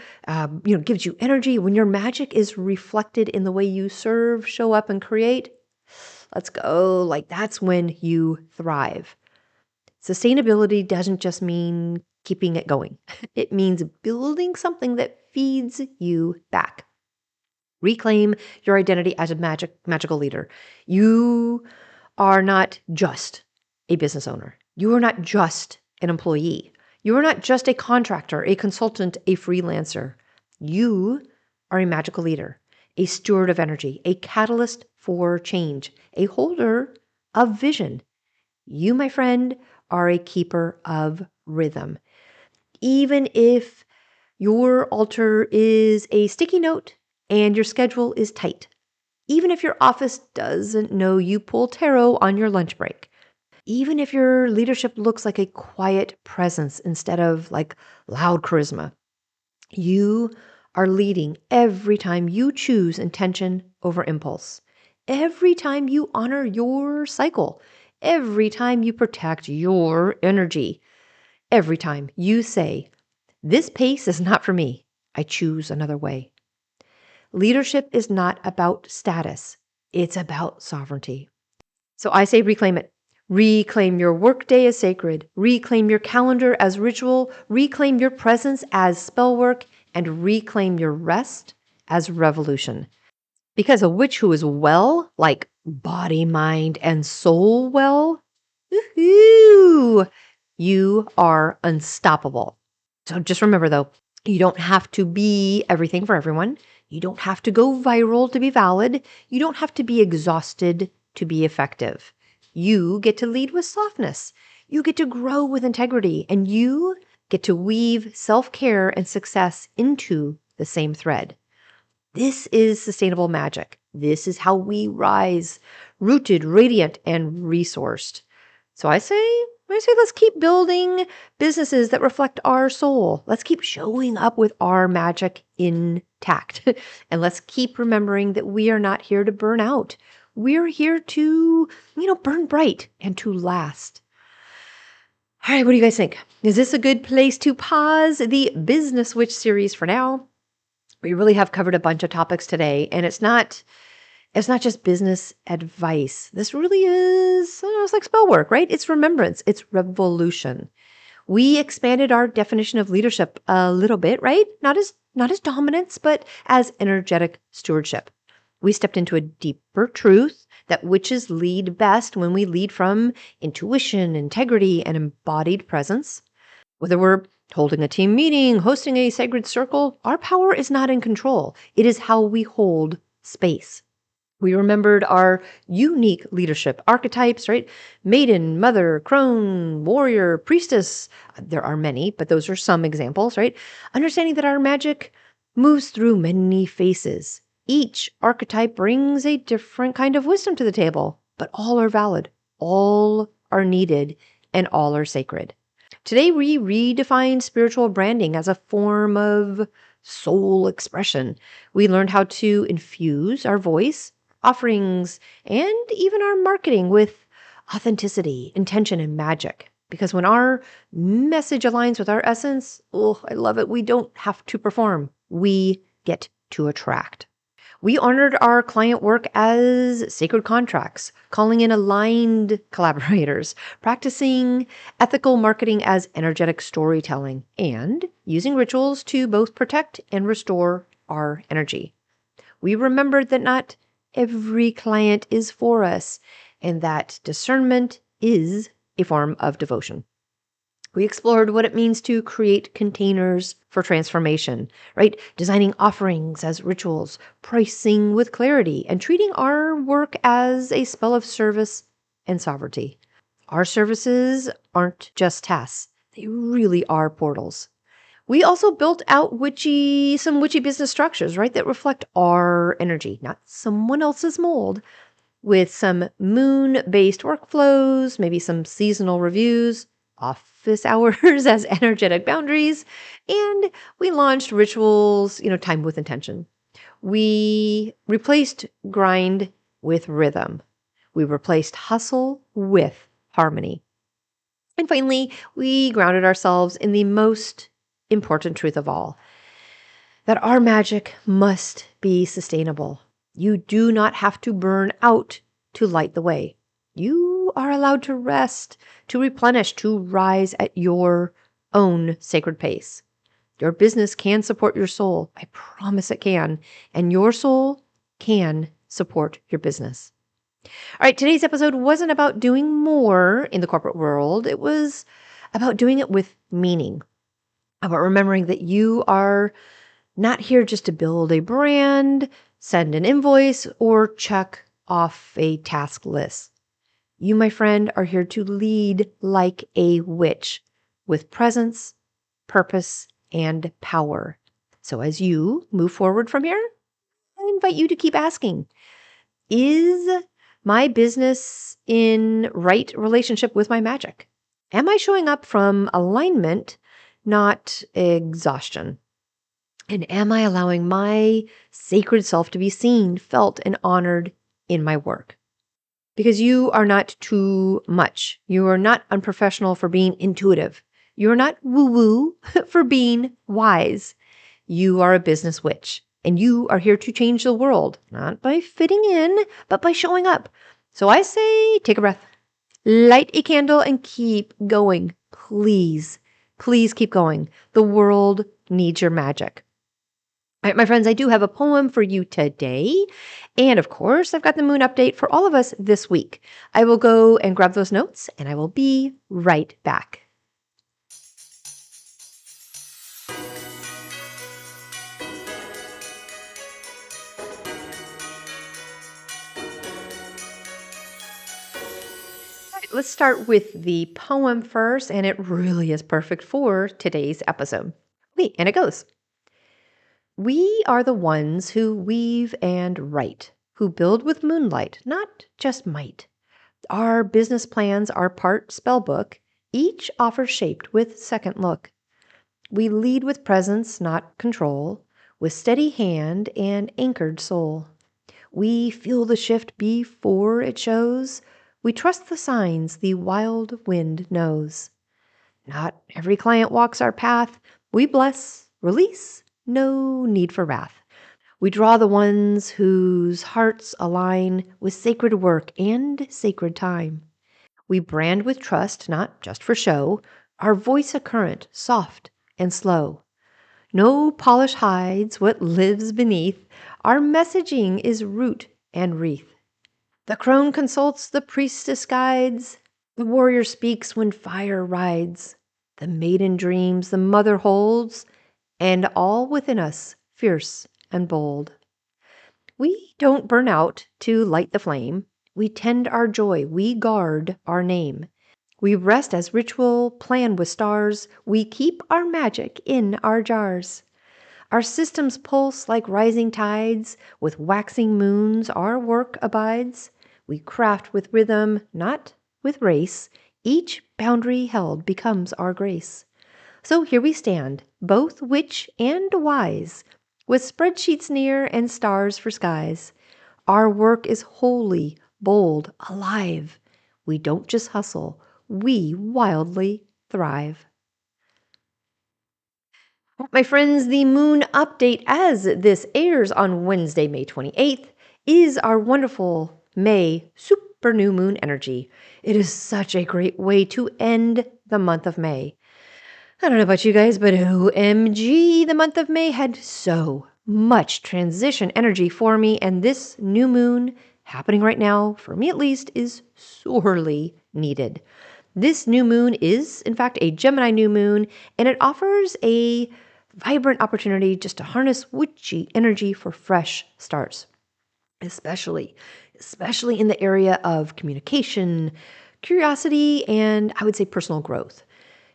gives you energy, when your magic is reflected in the way you serve, show up, and create, let's go. Like that's when you thrive. Sustainability doesn't just mean keeping it going. It means building something that feeds you back. Reclaim your identity as a magical leader. You are not just a business owner. You are not just an employee. You are not just a contractor, a consultant, a freelancer. You are a magical leader, a steward of energy, a catalyst for change, a holder of vision. You, my friend, are a keeper of rhythm. Even if your altar is a sticky note and your schedule is tight, even if your office doesn't know you pull tarot on your lunch break, even if your leadership looks like a quiet presence instead of like loud charisma, you are leading every time you choose intention over impulse, every time you honor your cycle, every time you protect your energy, every time you say, this pace is not for me. I choose another way. Leadership is not about status. It's about sovereignty. So I say reclaim it. Reclaim your workday as sacred. Reclaim your calendar as ritual. Reclaim your presence as spell work. And reclaim your rest as revolution. Because a witch who is well, like body, mind, and soul well, woohoo, you are unstoppable. So just remember though, you don't have to be everything for everyone. You don't have to go viral to be valid. You don't have to be exhausted to be effective. You get to lead with softness. You get to grow with integrity, and you get to weave self-care and success into the same thread. This is sustainable magic. This is how we rise, rooted, radiant, and resourced. So I say let's keep building businesses that reflect our soul. Let's keep showing up with our magic intact. And let's keep remembering that we are not here to burn out. We're here to, burn bright and to last. All right, what do you guys think? Is this a good place to pause the Business Witch series for now? We really have covered a bunch of topics today, and it's not just business advice. This really is, it's like spell work, right? It's remembrance. It's revolution. We expanded our definition of leadership a little bit, right? Not as dominance, but as energetic stewardship. We stepped into a deeper truth that witches lead best when we lead from intuition, integrity, and embodied presence. Whether we're holding a team meeting, hosting a sacred circle, our power is not in control. It is how we hold space. We remembered our unique leadership archetypes, right? Maiden, mother, crone, warrior, priestess. There are many, but those are some examples, right? Understanding that our magic moves through many faces. Each archetype brings a different kind of wisdom to the table, but all are valid, all are needed, and all are sacred. Today, we redefine spiritual branding as a form of soul expression. We learned how to infuse our voice, offerings, and even our marketing with authenticity, intention, and magic. Because when our message aligns with our essence, I love it. We don't have to perform. We get to attract. We honored our client work as sacred contracts, calling in aligned collaborators, practicing ethical marketing as energetic storytelling, and using rituals to both protect and restore our energy. We remembered that not every client is for us, and that discernment is a form of devotion. We explored what it means to create containers for transformation, right? Designing offerings as rituals, pricing with clarity, and treating our work as a spell of service and sovereignty. Our services aren't just tasks. They really are portals. We also built out some witchy business structures, right? That reflect our energy, not someone else's mold, with some moon-based workflows, maybe some seasonal reviews, office hours as energetic boundaries, and we launched rituals, timed with intention. We replaced grind with rhythm. We replaced hustle with harmony. And finally, we grounded ourselves in the most important truth of all, that our magic must be sustainable. You do not have to burn out to light the way. You are allowed to rest, to replenish, to rise at your own sacred pace. Your business can support your soul. I promise it can. And your soul can support your business. All right, today's episode wasn't about doing more in the corporate world. It was about doing it with meaning, about remembering that you are not here just to build a brand, send an invoice, or check off a task list. You, my friend, are here to lead like a witch with presence, purpose, and power. So as you move forward from here, I invite you to keep asking, is my business in right relationship with my magic? Am I showing up from alignment, not exhaustion? And am I allowing my sacred self to be seen, felt, and honored in my work? Because you are not too much. You are not unprofessional for being intuitive. You're not woo-woo for being wise. You are a business witch. And you are here to change the world, not by fitting in, but by showing up. So I say, take a breath, light a candle, and keep going. Please, please keep going. The world needs your magic. All right, my friends, I do have a poem for you today. And of course, I've got the moon update for all of us this week. I will go and grab those notes, and I will be right back. Let's start with the poem first, and it really is perfect for today's episode. Wait, and it goes. We are the ones who weave and write, who build with moonlight, not just might. Our business plans are part spellbook, each offer shaped with second look. We lead with presence, not control, with steady hand and anchored soul. We feel the shift before it shows. We trust the signs the wild wind knows. Not every client walks our path. We bless, release, no need for wrath. We draw the ones whose hearts align with sacred work and sacred time. We brand with trust, not just for show, our voice a current, soft and slow. No polish hides what lives beneath. Our messaging is root and wreath. The crone consults, the priestess guides. The warrior speaks when fire rides. The maiden dreams, the mother holds, and all within us, fierce and bold. We don't burn out to light the flame. We tend our joy, we guard our name. We rest as ritual, plan with stars. We keep our magic in our jars. Our systems pulse like rising tides. With waxing moons our work abides. We craft with rhythm, not with race. Each boundary held becomes our grace. So here we stand, both witch and wise, with spreadsheets near and stars for skies. Our work is holy, bold, alive. We don't just hustle, we wildly thrive. My friends, the moon update as this airs on Wednesday, May 28th, is our wonderful May super new moon energy. It is such a great way to end the month of May. I don't know about you guys, but OMG, the month of May had so much transition energy for me, and this new moon happening right now, for me at least, is sorely needed. This new moon is, in fact, a Gemini new moon, and it offers a vibrant opportunity just to harness witchy energy for fresh starts, especially in the area of communication, curiosity, and I would say personal growth.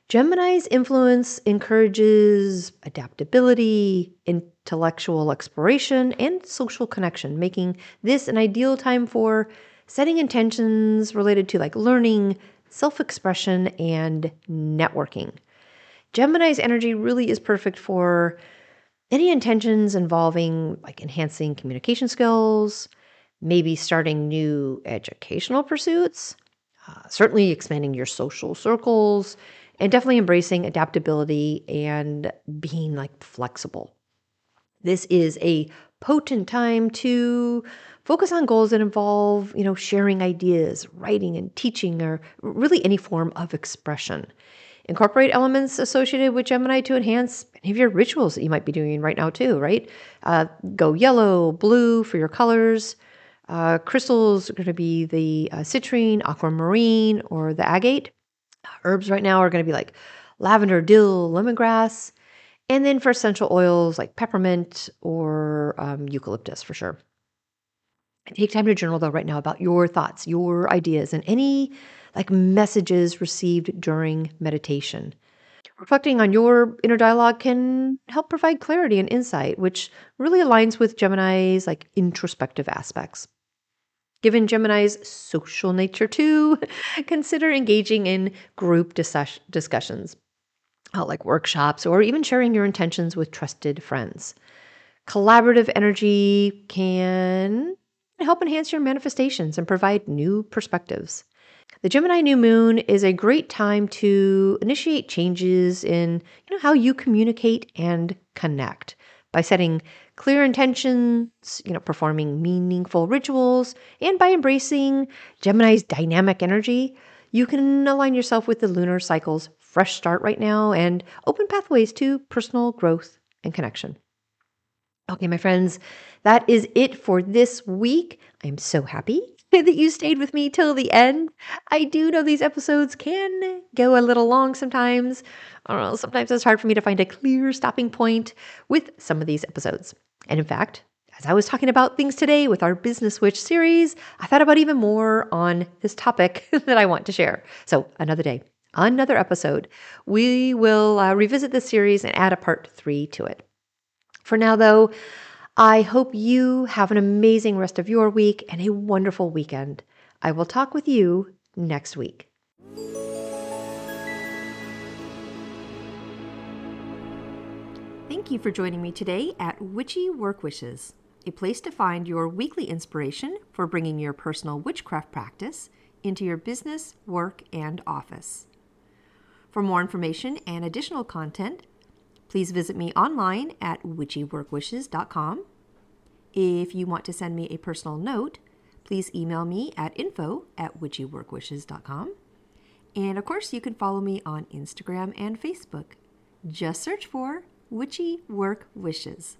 Gemini's influence encourages adaptability, intellectual exploration, and social connection, making this an ideal time for setting intentions related to like learning, self-expression, and networking. Gemini's energy really is perfect for any intentions involving like enhancing communication skills, maybe starting new educational pursuits, certainly expanding your social circles, and definitely embracing adaptability and being like flexible. This is a potent time to focus on goals that involve, sharing ideas, writing and teaching, or really any form of expression. Incorporate elements associated with Gemini to enhance any of your rituals that you might be doing right now too, right? Go yellow, blue for your colors. Crystals are going to be the citrine, aquamarine, or the agate. Herbs right now are going to be like lavender, dill, lemongrass. And then for essential oils like peppermint or eucalyptus for sure. Take time to journal though right now about your thoughts, your ideas, and any like messages received during meditation. Reflecting on your inner dialogue can help provide clarity and insight, which really aligns with Gemini's like introspective aspects. Given Gemini's social nature too, consider engaging in group discussions, like workshops, or even sharing your intentions with trusted friends. Collaborative energy can help enhance your manifestations and provide new perspectives. The Gemini new moon is a great time to initiate changes in how you communicate and connect By setting clear intentions, performing meaningful rituals, and by embracing Gemini's dynamic energy, you can align yourself with the lunar cycle's fresh start right now and open pathways to personal growth and connection. Okay, my friends, that is it for this week. I'm so happy that you stayed with me till the end. I do know these episodes can go a little long sometimes. I don't know, sometimes it's hard for me to find a clear stopping point with some of these episodes. And in fact, as I was talking about things today with our Business Switch series, I thought about even more on this topic that I want to share. So another day, another episode, we will revisit this series and add a part 3 to it. For now, though, I hope you have an amazing rest of your week and a wonderful weekend. I will talk with you next week. Thank you for joining me today at Witchy Work Wishes, a place to find your weekly inspiration for bringing your personal witchcraft practice into your business, work, and office. For more information and additional content, please visit me online at witchyworkwishes.com. If you want to send me a personal note, please email me at info@witchyworkwishes.com. And of course, you can follow me on Instagram and Facebook. Just search for Witchy Work Wishes.